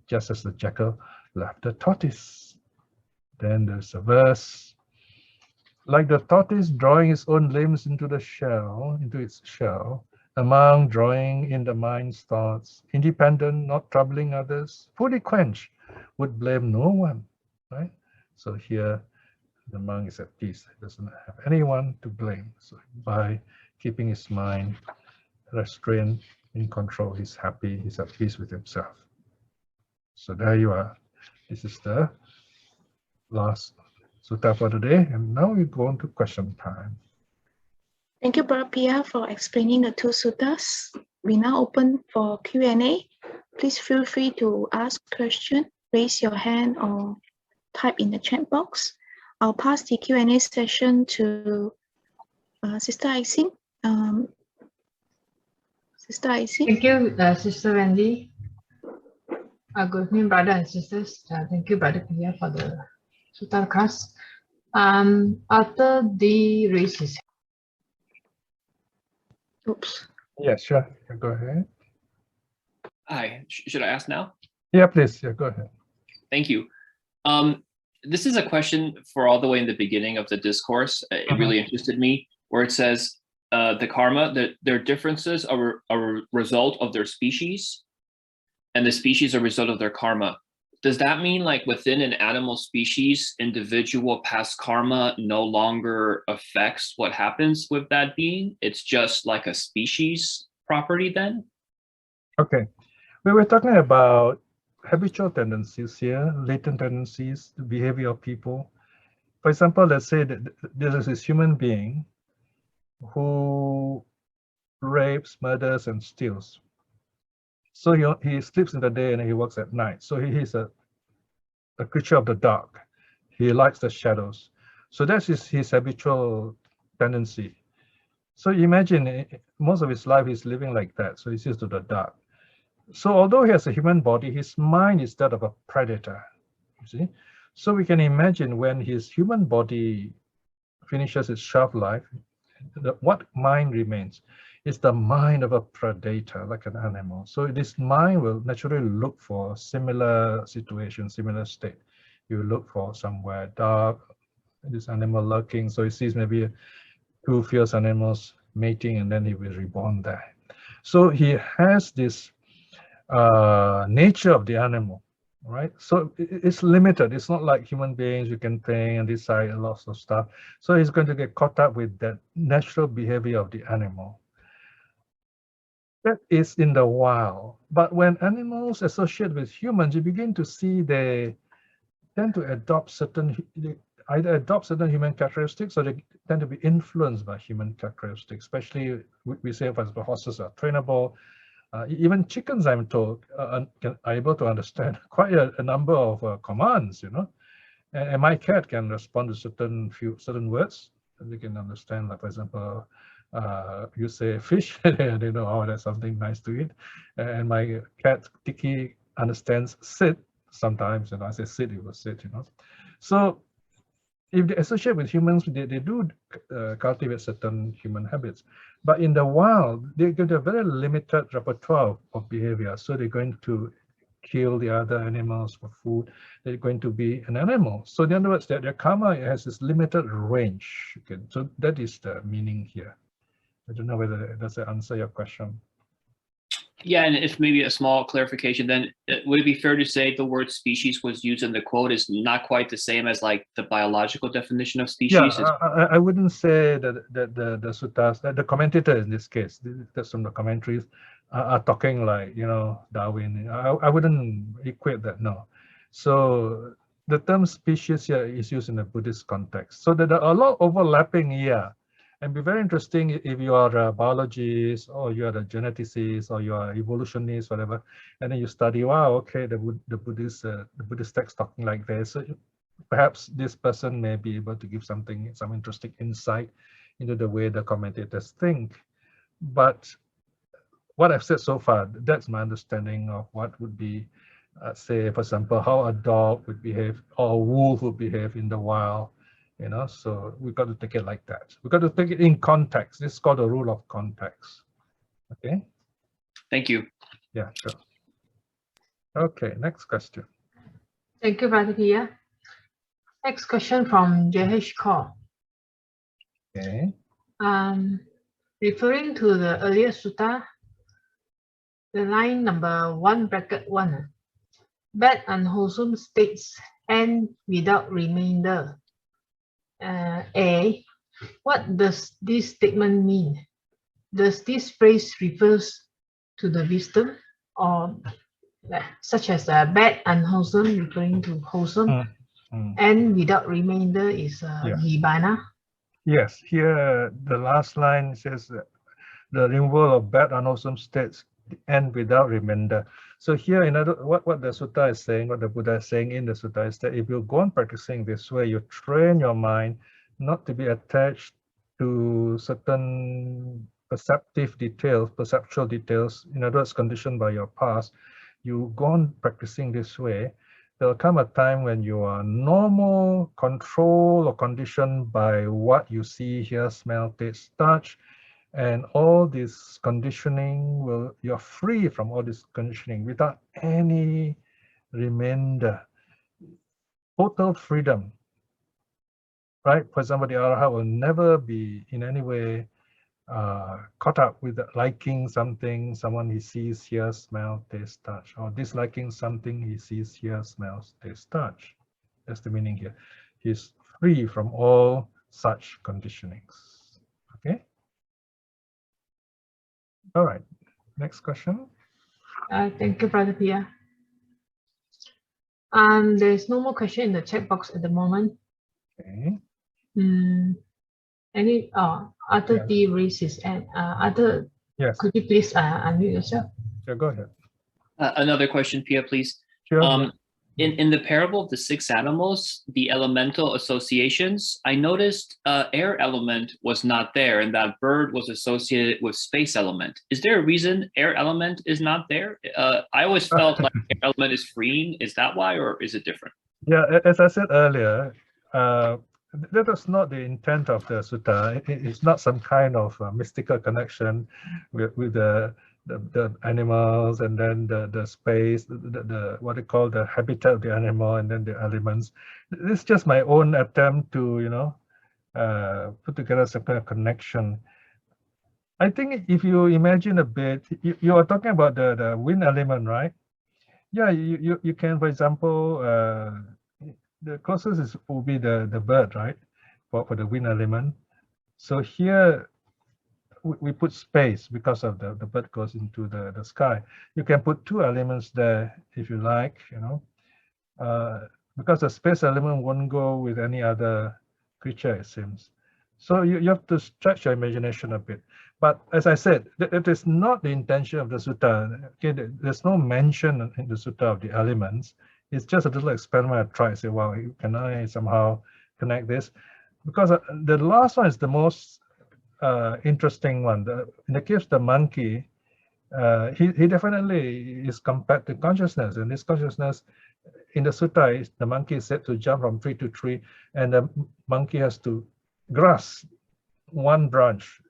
just as the jackal left the tortoise. Then there's a verse, like the tortoise drawing its own limbs into its shell, a monk drawing in the mind's thoughts, independent, not troubling others, fully quenched, would blame no one, right? So here the monk is at peace. He doesn't have anyone to blame. So by keeping his mind restrained, in control, he's happy, he's at peace with himself. So there you are. This is the last sutta for today. And now we go on to question time. Thank you, Brother Piya, for explaining the two suttas. We now open for Q&A. Please feel free to ask questions, raise your hand, or type in the chat box. I'll pass the Q&A session to Sister Aising. Sister Aising. Thank you, Sister Wendy. Good evening, brothers and sisters. Thank you, Brother Piya, for the sutta class. Arthur D raises. Oops. Yeah, sure. Go ahead. Hi, should I ask now? Yeah, please. Yeah, go ahead. Thank you. This is a question for all the way in the beginning of the discourse. It really interested me, where it says the karma, that their differences are a result of their species, and the species are a result of their karma. Does that mean like within an animal species, individual past karma no longer affects what happens with that being? It's just like a species property then? Okay. We were talking about habitual tendencies here, latent tendencies, the behavior of people. For example, let's say that there is this human being who rapes, murders, and steals. So he sleeps in the day and he works at night. So he is a creature of the dark. He likes the shadows. So that's his habitual tendency. So imagine most of his life he's living like that. So he sees to the dark. So although he has a human body, his mind is that of a predator, you see. So we can imagine when his human body finishes its shelf life, what mind remains is the mind of a predator, like an animal. So this mind will naturally look for a similar situation, similar state. You look for somewhere dark, this animal lurking. So he sees maybe two fierce animals mating, and then he will reborn there. So he has this nature of the animal, right? So it's limited. It's not like human beings, you can think and decide lots of stuff. So he's going to get caught up with that natural behavior of the animal. That is in the wild. But when animals associate with humans, you begin to see they tend to adopt either adopt certain human characteristics, or they tend to be influenced by human characteristics. Especially, we say, for example, horses are trainable. Even chickens, I'm told, are able to understand quite a number of commands, you know. And my cat can respond to certain words that they can understand. Like, for example, you say fish, they know, oh, that's something nice to eat. And my cat Tiki understands sit sometimes, and I say sit, it will sit, you know. So if they associate with humans, they do cultivate certain human habits. But in the wild, they get a very limited repertoire of behavior. So they're going to kill the other animals for food. They're going to be an animal. So in other words, their karma has this limited range. Okay, so that is the meaning here. I don't know whether does that answer your question. Yeah, and if maybe a small clarification, then would it be fair to say the word species was used in the quote is not quite the same as like the biological definition of species? Yeah, I wouldn't say that the suttas, that the commentator in this case, that's from the commentaries, are talking like, you know, Darwin. I wouldn't equate that, no. So the term species here is used in a Buddhist context. So there are a lot overlapping here. And be very interesting if you are a biologist, or you are a geneticist, or you are evolutionist, whatever, and then you study, wow, okay, the Buddhist text talking like this. So perhaps this person may be able to give some interesting insight into the way the commentators think. But what I've said so far, that's my understanding of what would be, say, for example, how a dog would behave or a wolf would behave in the wild. You know, so we've got to take it like that. We've got to take it in context. This is called the rule of context. Okay. Thank you. Yeah, sure. Okay, next question. Thank you, Brother Piya. Next question from JH Kaur. Okay. Referring to the earlier sutta, the line number 1(1), bad unwholesome states end without remainder. A, what does this statement mean? Does this phrase refers to the wisdom, or such as bad unwholesome referring to wholesome, and without remainder is nibbana? Yes, here the last line says the removal of bad unwholesome states end without remainder. So here, in other, what the sutta is saying, what the Buddha is saying in the sutta is that if you go on practicing this way, you train your mind not to be attached to certain perceptual details, in other words, conditioned by your past. You go on practicing this way, there'll come a time when you are normal, controlled, or conditioned by what you see, hear, smell, taste, touch. And all this conditioning you're free from all this conditioning without any remainder. Total freedom, right? For example, the Arahant will never be in any way caught up with liking something, someone he sees, hears, smells, tastes, touch, or disliking something he sees, hears, smells, tastes, touch. That's the meaning here. He's free from all such conditionings. Okay. All right, next question. Thank you, Brother Piya. There's no more question in the chat box at the moment. Okay. Any other D races and other? Yes. Could you please unmute yourself? Yeah, go ahead. Another question, Piya, please. Sure. In the parable of the 6 animals, the elemental associations, I noticed air element was not there, and that bird was associated with space element. Is there a reason air element is not there? I always felt like air element is freeing. Is that why, or is it different? Yeah, as I said earlier, that was not the intent of the sutta. It's not some kind of mystical connection with the animals, and then the space, the what they call the habitat of the animal, and then the elements. It's just my own attempt to, you know, put together some kind of connection. I think if you imagine a bit, you are talking about the wind element, right? Yeah, you can, for example, the closest will be the bird, right? For the wind element. So here, we put space because of the bird goes into the sky. You can put 2 elements there if you like, you know, because the space element won't go with any other creature, it seems. So you have to stretch your imagination a bit. But as I said, that is not the intention of the sutta. Okay, there's no mention in the sutta of the elements. It's just a little experiment I tried. Say, well, can I somehow connect this? Because the last one is the most interesting one. In the case of the monkey, he definitely is compared to consciousness, and this consciousness in the sutta, the monkey is said to jump from tree to tree, and the monkey has to grasp one branch,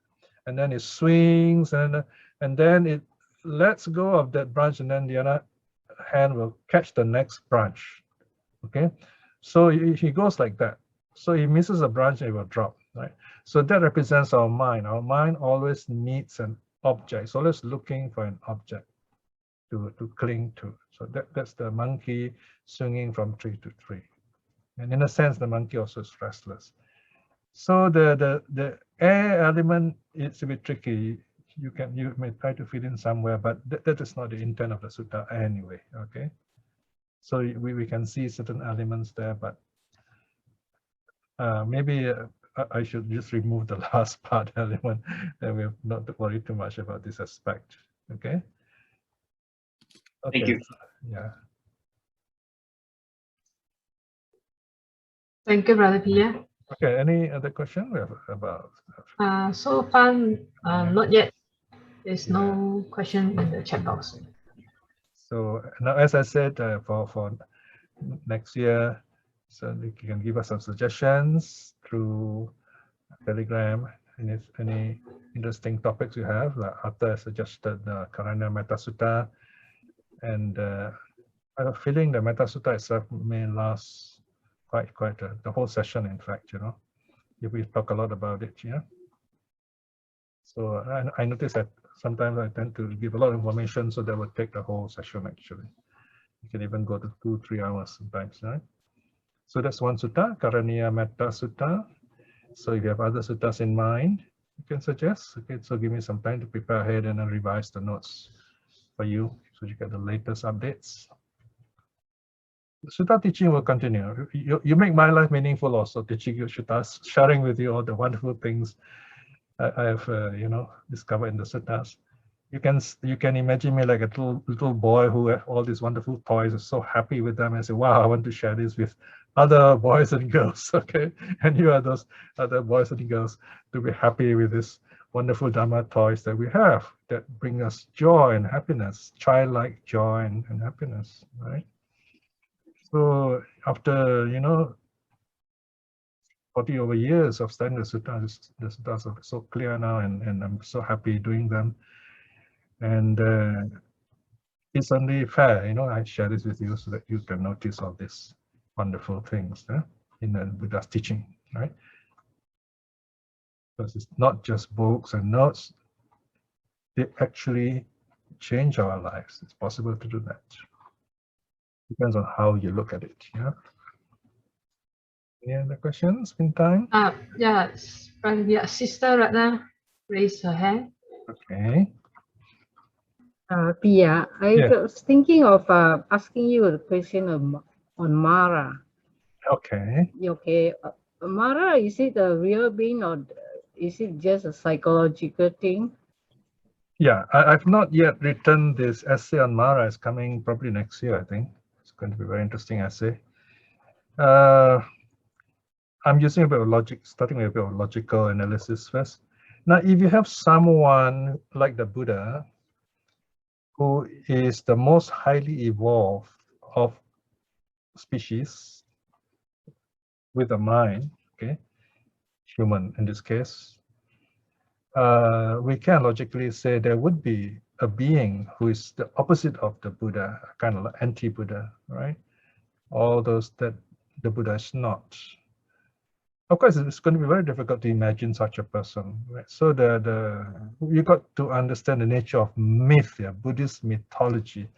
and then it swings, and then it lets go of that branch, and then the other hand will catch the next branch. Okay, so he goes like that. So he misses a branch, and it will drop. Right. So that represents our mind. Our mind always needs an object. It's always looking for an object to cling to. So that's the monkey swinging from tree to tree. And in a sense, the monkey also is restless. So the air element is a bit tricky. You may try to fit in somewhere, but that is not the intent of the sutta anyway. Okay. So we can see certain elements there, but maybe I should just remove the last part element, and we have not to worry too much about this aspect. Okay. Okay. Thank you. Yeah. Thank you, Brother Piya. Okay. Any other question we have about? So far, not yet. There's no question in the chat box. So now, as I said, for next year, so you can give us some suggestions through Telegram, and if any interesting topics you have, like Arthur suggested the Karana Metta Sutta, and I have a feeling the Metta Sutta itself may last quite the whole session, in fact, you know, if we talk a lot about it. Yeah. So I notice that sometimes I tend to give a lot of information, so that would take the whole session actually. You can even go to 2-3 hours sometimes, right? So that's one sutta, Karaniya Metta Sutta. So if you have other suttas in mind, you can suggest. Okay, so give me some time to prepare ahead and then revise the notes for you, so you get the latest updates. The sutta teaching will continue. You make my life meaningful also, teaching you suttas, sharing with you all the wonderful things I have you know, discovered in the suttas. You can imagine me like a little boy who have all these wonderful toys, is so happy with them, and say, wow, I want to share this with other boys and girls. Okay, and you are those other boys and girls to be happy with this wonderful Dharma toys that we have that bring us joy and happiness, childlike joy and happiness, right? So after, you know, 40 over years of studying the suttas are so clear now, and I'm so happy doing them. And it's only fair, you know, I share this with you so that you can notice all these wonderful things in the Buddha's teaching, right? Because it's not just books and notes, they actually change our lives. It's possible to do that. Depends on how you look at it. Yeah. Any other questions in time? Yeah, Sister Ratna raised her hand. Okay. Piya, I Yeah. was thinking of asking you a question on Mara. Okay. Okay, Mara, is it a real being or is it just a psychological thing? Yeah, I've not yet written this essay on Mara. It's coming probably next year, I think. It's going to be a very interesting essay. I'm using a bit of logic, starting with a bit of logical analysis first. Now, if you have someone like the Buddha, who is the most highly evolved of species with a mind, okay, human in this case, we can logically say there would be a being who is the opposite of the Buddha, kind of like anti-Buddha, right? All those that the Buddha is not. Of course, it's going to be very difficult to imagine such a person, right? So you got to understand the nature of myth, yeah, Buddhist mythology.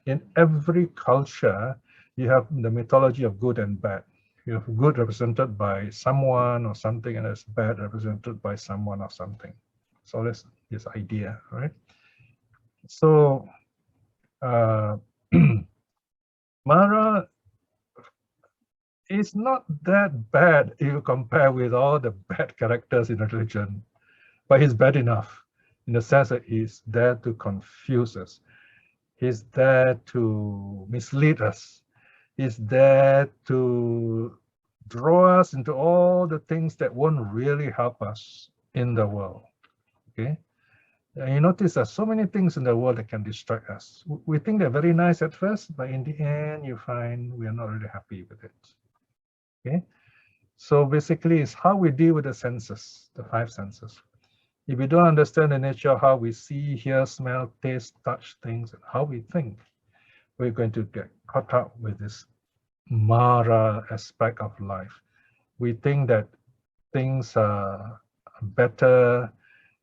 In every culture, you have the mythology of good and bad. You have good represented by someone or something, and there's bad represented by someone or something. It's always this idea, right? So Mara is not that bad if you compare with all the bad characters in religion, but he's bad enough in the sense that he's there to confuse us. He's there to mislead us. He's there to draw us into all the things that won't really help us in the world. Okay? And you notice there's so many things in the world that can distract us. We think they're very nice at first, but in the end, you find we are not really happy with it. Okay? So basically, it's how we deal with the senses, the 5 senses. If we don't understand the nature of how we see, hear, smell, taste, touch things, and how we think, we're going to get caught up with this Mara aspect of life. We think that things are better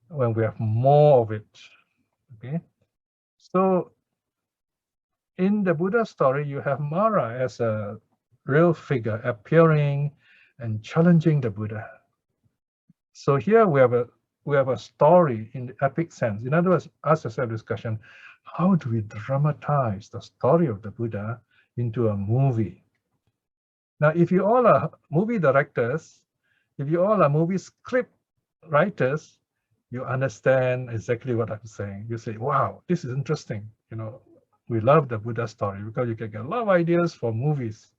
when we have more of it. Okay, so in the Buddha story, you have Mara as a real figure appearing and challenging the Buddha. So here we have a story in the epic sense. In other words, ask yourself this question: how do we dramatize the story of the Buddha into a movie? Now, if you all are movie directors, if you all are movie script writers, you understand exactly what I'm saying. You say, wow, this is interesting. You know, we love the Buddha story because you can get a lot of ideas for movies.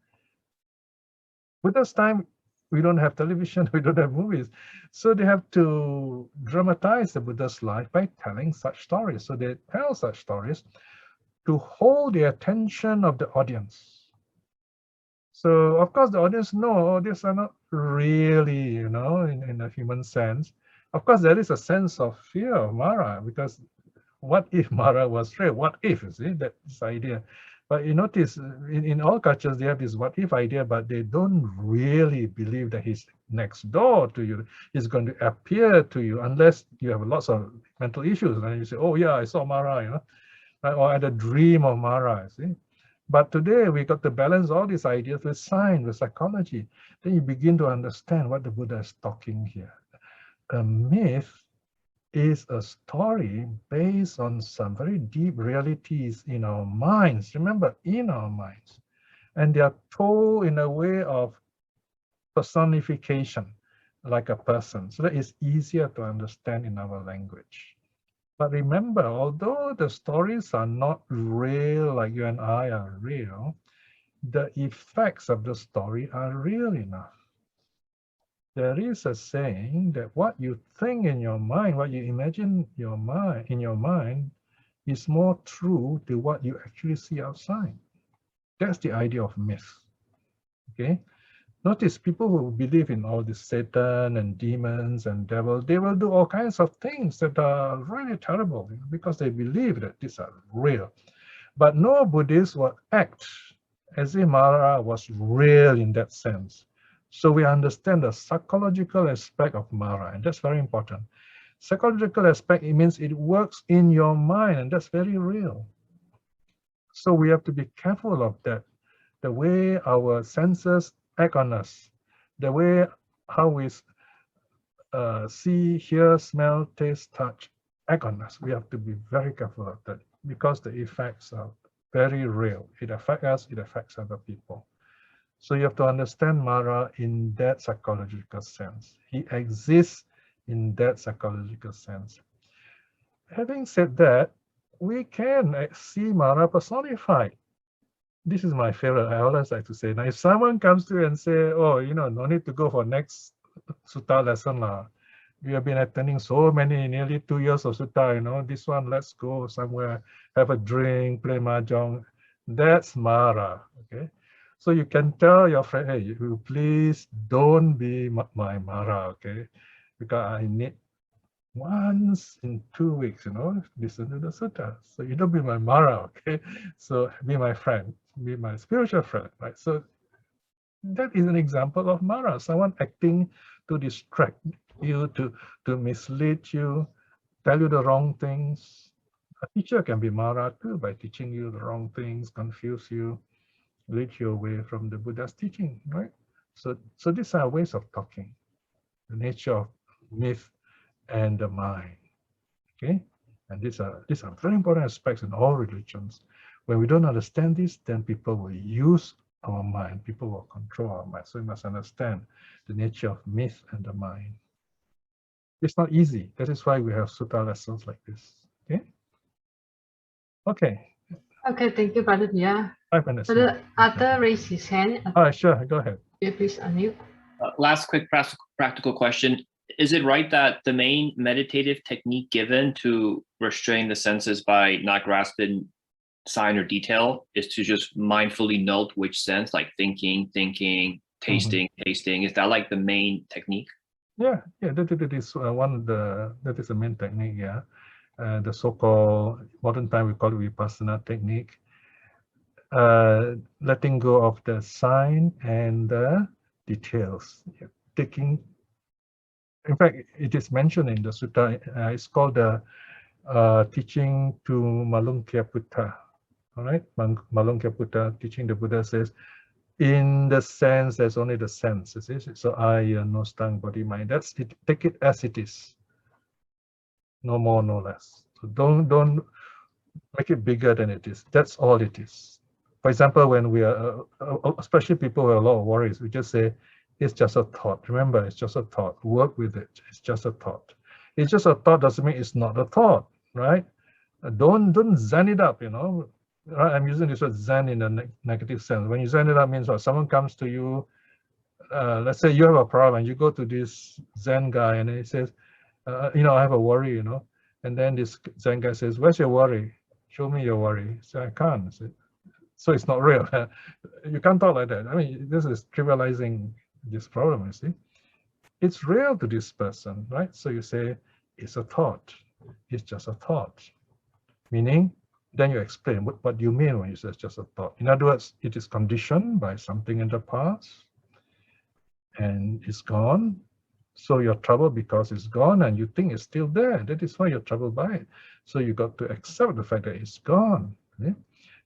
Buddha's time, we don't have television, we don't have movies. So they have to dramatize the Buddha's life by telling such stories. So they tell such stories to hold the attention of the audience. So of course the audience know these are not really, you know, in a human sense. Of course there is a sense of fear of Mara, because what if Mara was real? What if, you see, that's the idea. But you notice in all cultures, they have this what if idea, but they don't really believe that he's next door to you. He's going to appear to you unless you have lots of mental issues. And you say, oh yeah, I saw Mara, you know, or I had a dream of Mara, see. But today we got to balance all these ideas with science, with psychology. Then you begin to understand what the Buddha is talking here. A myth is a story based on some very deep realities in our minds. Remember, in our minds. And they are told in a way of personification, like a person. So that is easier to understand in our language. But remember, although the stories are not real, like you and I are real, the effects of the story are real enough. There is a saying that what you think in your mind, what you imagine in your mind, is more true to what you actually see outside. That's the idea of myth. Okay? Notice people who believe in all this Satan and demons and devil, they will do all kinds of things that are really terrible because they believe that these are real. But no Buddhist will act as if Mara was real in that sense. So we understand the psychological aspect of Mara, and that's very important. Psychological aspect, it means it works in your mind, and that's very real. So we have to be careful of that. The way our senses act on us, the way how we see, hear, smell, taste, touch act on us. We have to be very careful of that because the effects are very real. It affects us, it affects other people. So you have to understand Mara in that psychological sense. He exists in that psychological sense. Having said that, we can see Mara personified. This is my favorite. I always like to say, now if someone comes to you and say, oh, you know, no need to go for next sutta lesson. We have been attending so many, nearly 2 years of sutta, you know, this one, let's go somewhere, have a drink, play mahjong. That's Mara, okay? So you can tell your friend, hey, you please don't be my Mara, okay? Because I need once in 2 weeks, you know, listen to the sutta. So you don't be my Mara, okay? So be my friend, be my spiritual friend, right? So that is an example of Mara, someone acting to distract you, to mislead you, tell you the wrong things. A teacher can be Mara too by teaching you the wrong things, confuse you, lead you away from the Buddha's teaching, right? So these are ways of talking, the nature of myth and the mind. Okay, and these are very important aspects in all religions. When we don't understand this, then people will use our mind. People will control our mind. So we must understand the nature of myth and the mind. It's not easy. That is why we have sutta lessons like this. Okay. Okay. Okay, thank you, Brother Piya. 5 minutes. Brother Arthur raised his hand. All right, sure. Go ahead. Please unmute. Last quick practical question. Is it right that the main meditative technique given to restrain the senses by not grasping sign or detail is to just mindfully note which sense, like thinking, tasting, tasting? Is that like the main technique? Yeah, that is one of that is the main technique. Yeah, the so-called modern time we call it vipassana technique. Letting go of the sign and the details. Taking, in fact, it is mentioned in the sutta. It's called the teaching to Malunkyaputta. All right, Malunkyaputta teaching the Buddha says, in the sense, there's only the sense. So I, nose, tongue, body, mind. That's it. Take it as it is. No more, no less. So don't make it bigger than it is. That's all it is. For example, when we are, especially people who have a lot of worries, we just say, it's just a thought. Remember, it's just a thought. Work with it. It's just a thought. It's just a thought doesn't mean it's not a thought, right? Don't zen it up, you know. I'm using this word zen in a negative sense. When you zen it up means what? Someone comes to you, let's say you have a problem, and you go to this zen guy and he says, you know, I have a worry, you know. And then this zen guy says, where's your worry? Show me your worry. So I can't. So it's not real. You can't talk like that. I mean, this is trivializing this problem, you see. It's real to this person, right? So you say, it's a thought. It's just a thought. Meaning, then you explain what you mean when you say it's just a thought. In other words, it is conditioned by something in the past and it's gone. So you're troubled because it's gone and you think it's still there. That is why you're troubled by it. So you got to accept the fact that it's gone. Okay?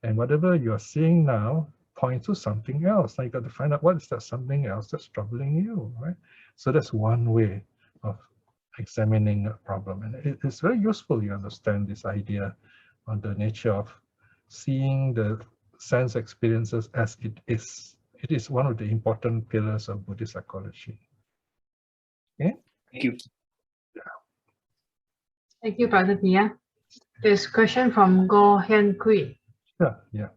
And whatever you're seeing now points to something else. Now you got to find out what is that something else that's troubling you, right? So that's one way of examining a problem. And it's very useful you understand this idea on the nature of seeing the sense experiences as it is. It is one of the important pillars of Buddhist psychology. Okay? Thank you. Thank you, Brother Piya. There's a question from Go Hen Kui. Yeah.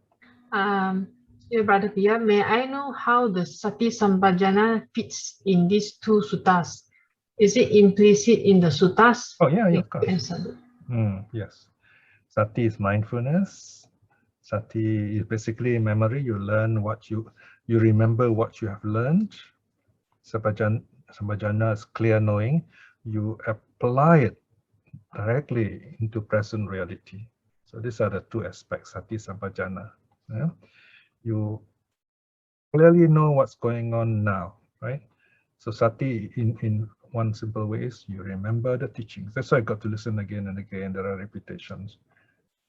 Dear Brother Piya, may I know how the Sati Sampajana fits in these two suttas? Is it implicit in the suttas? Oh, yeah, of course. Answer. Yes. Sati is mindfulness. Sati is basically memory. You learn what you remember what you have learned. Sampajana is clear knowing. You apply it directly into present reality. So these are the two aspects, Sati Sampajana. Yeah? You clearly know what's going on now, right? So Sati in one simple way is you remember the teachings. That's why I got to listen again and again. There are repetitions.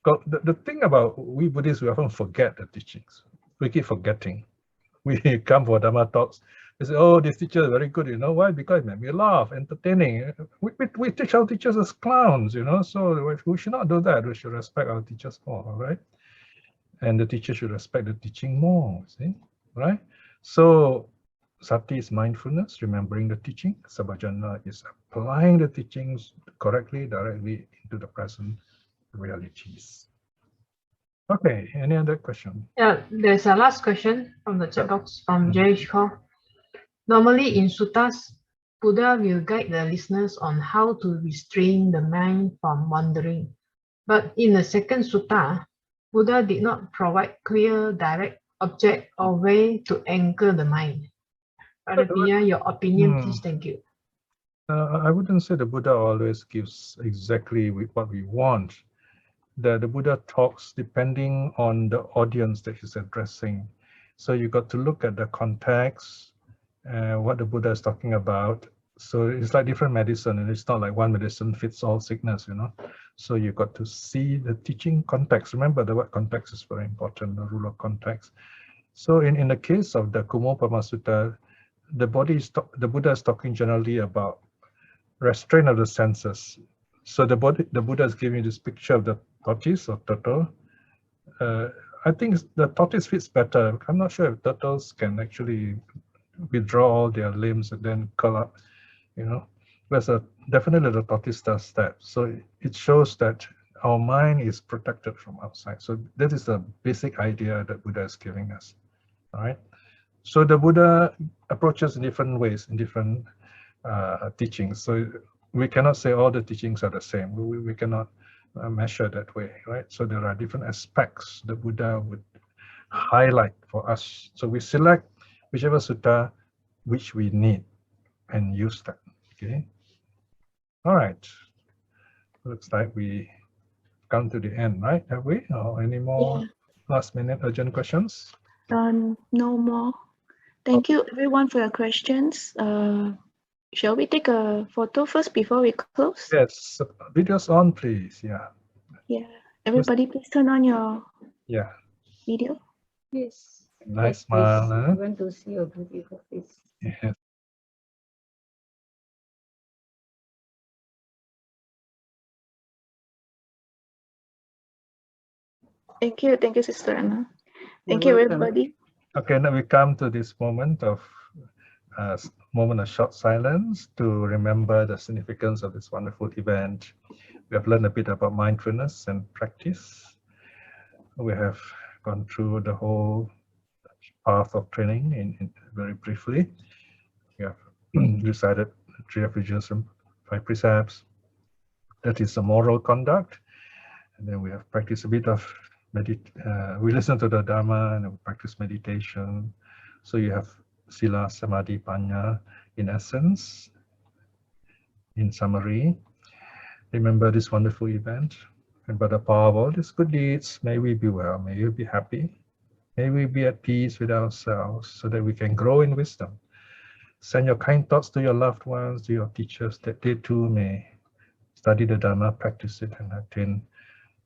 The thing about we Buddhists, we often forget the teachings. We keep forgetting. We come for Dhamma talks. We say, oh, this teacher is very good, you know. Why? Because it made me laugh, entertaining. We teach our teachers as clowns, you know. So we should not do that. We should respect our teachers more, right? And the teacher should respect the teaching more, see? Right? So Sati is mindfulness, remembering the teaching. Sampajana is applying the teachings correctly, directly into the present realities. Okay, any other question? Yeah, there's a last question from the chat box from Jayesh Kaur. Normally in suttas, Buddha will guide the listeners on how to restrain the mind from wandering. But in the second sutta, Buddha did not provide clear, direct object or way to anchor the mind. Brother Piya, your opinion, please. Thank you. I wouldn't say the Buddha always gives exactly what we want. The Buddha talks depending on the audience that he's addressing. So you got to look at the context, what the Buddha is talking about. So it's like different medicine, and it's not like one medicine fits all sickness, you know. So you got to see the teaching context. Remember, the word context is very important, the rule of context. So in the case of the Kummôpama Sutta, the Buddha is talking generally about restraint of the senses. So the Buddha is giving this picture of the tortoise or turtle. I think the tortoise fits better. I'm not sure if turtles can actually withdraw all their limbs and then curl up, you know. But definitely the tortoise does that. So it shows that our mind is protected from outside. So that is the basic idea that Buddha is giving us. All right. So the Buddha approaches in different ways, in different teachings. So we cannot say all the teachings are the same. We cannot measure that way, right? So there are different aspects the Buddha would highlight for us. So we select whichever sutta which we need and use that. Okay. All right. Looks like we come to the end, right? Have we? Or any more last minute urgent questions? No more. Thank you everyone for your questions. Shall we take a photo first before we close? Yes, videos on, please. Yeah. Yeah. Everybody, please turn on your video. Yes. Nice Yes, please. smile. I Huh? want to see your beautiful face. Yes. Thank you, Sister Anna. Thank You're you, welcome. everybody. Okay, now we come to this moment of short silence to remember the significance of this wonderful event. We have learned a bit about mindfulness and practice. We have gone through the whole path of training in very briefly. We have recited 3 refuges and 5 precepts. That is the moral conduct. And then we have practiced a bit of we listen to the Dharma and we practice meditation. So you have Sila, Samadhi, Pāṇā in essence. In summary, remember this wonderful event. And by the power of all these good deeds, may we be well, may we be happy, may we be at peace with ourselves so that we can grow in wisdom. Send your kind thoughts to your loved ones, to your teachers, that they too may study the Dharma, practice it, and attain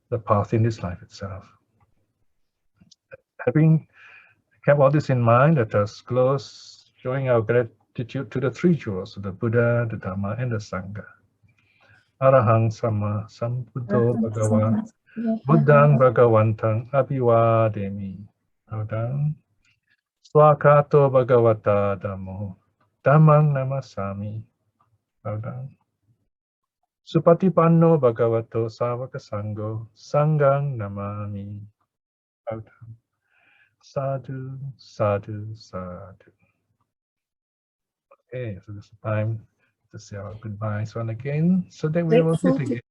the path in this life itself. Having kept all this in mind, let us close showing our gratitude to the 3 jewels, the Buddha, the Dharma, and the Sangha. Arahang Sama Sambuddho Bhagava Buddhang Bhagavantang Abhivademi. Buddhang Swakato Bhagavata Dhammo Dhammang Namasami. Buddhang Supatipanno Bhagavato Savaka Sangho Sanghang Namami. Buddhang Sadhu, sadhu, sadhu. Okay, so this is the time to say our goodbyes once again, so that we will meet again.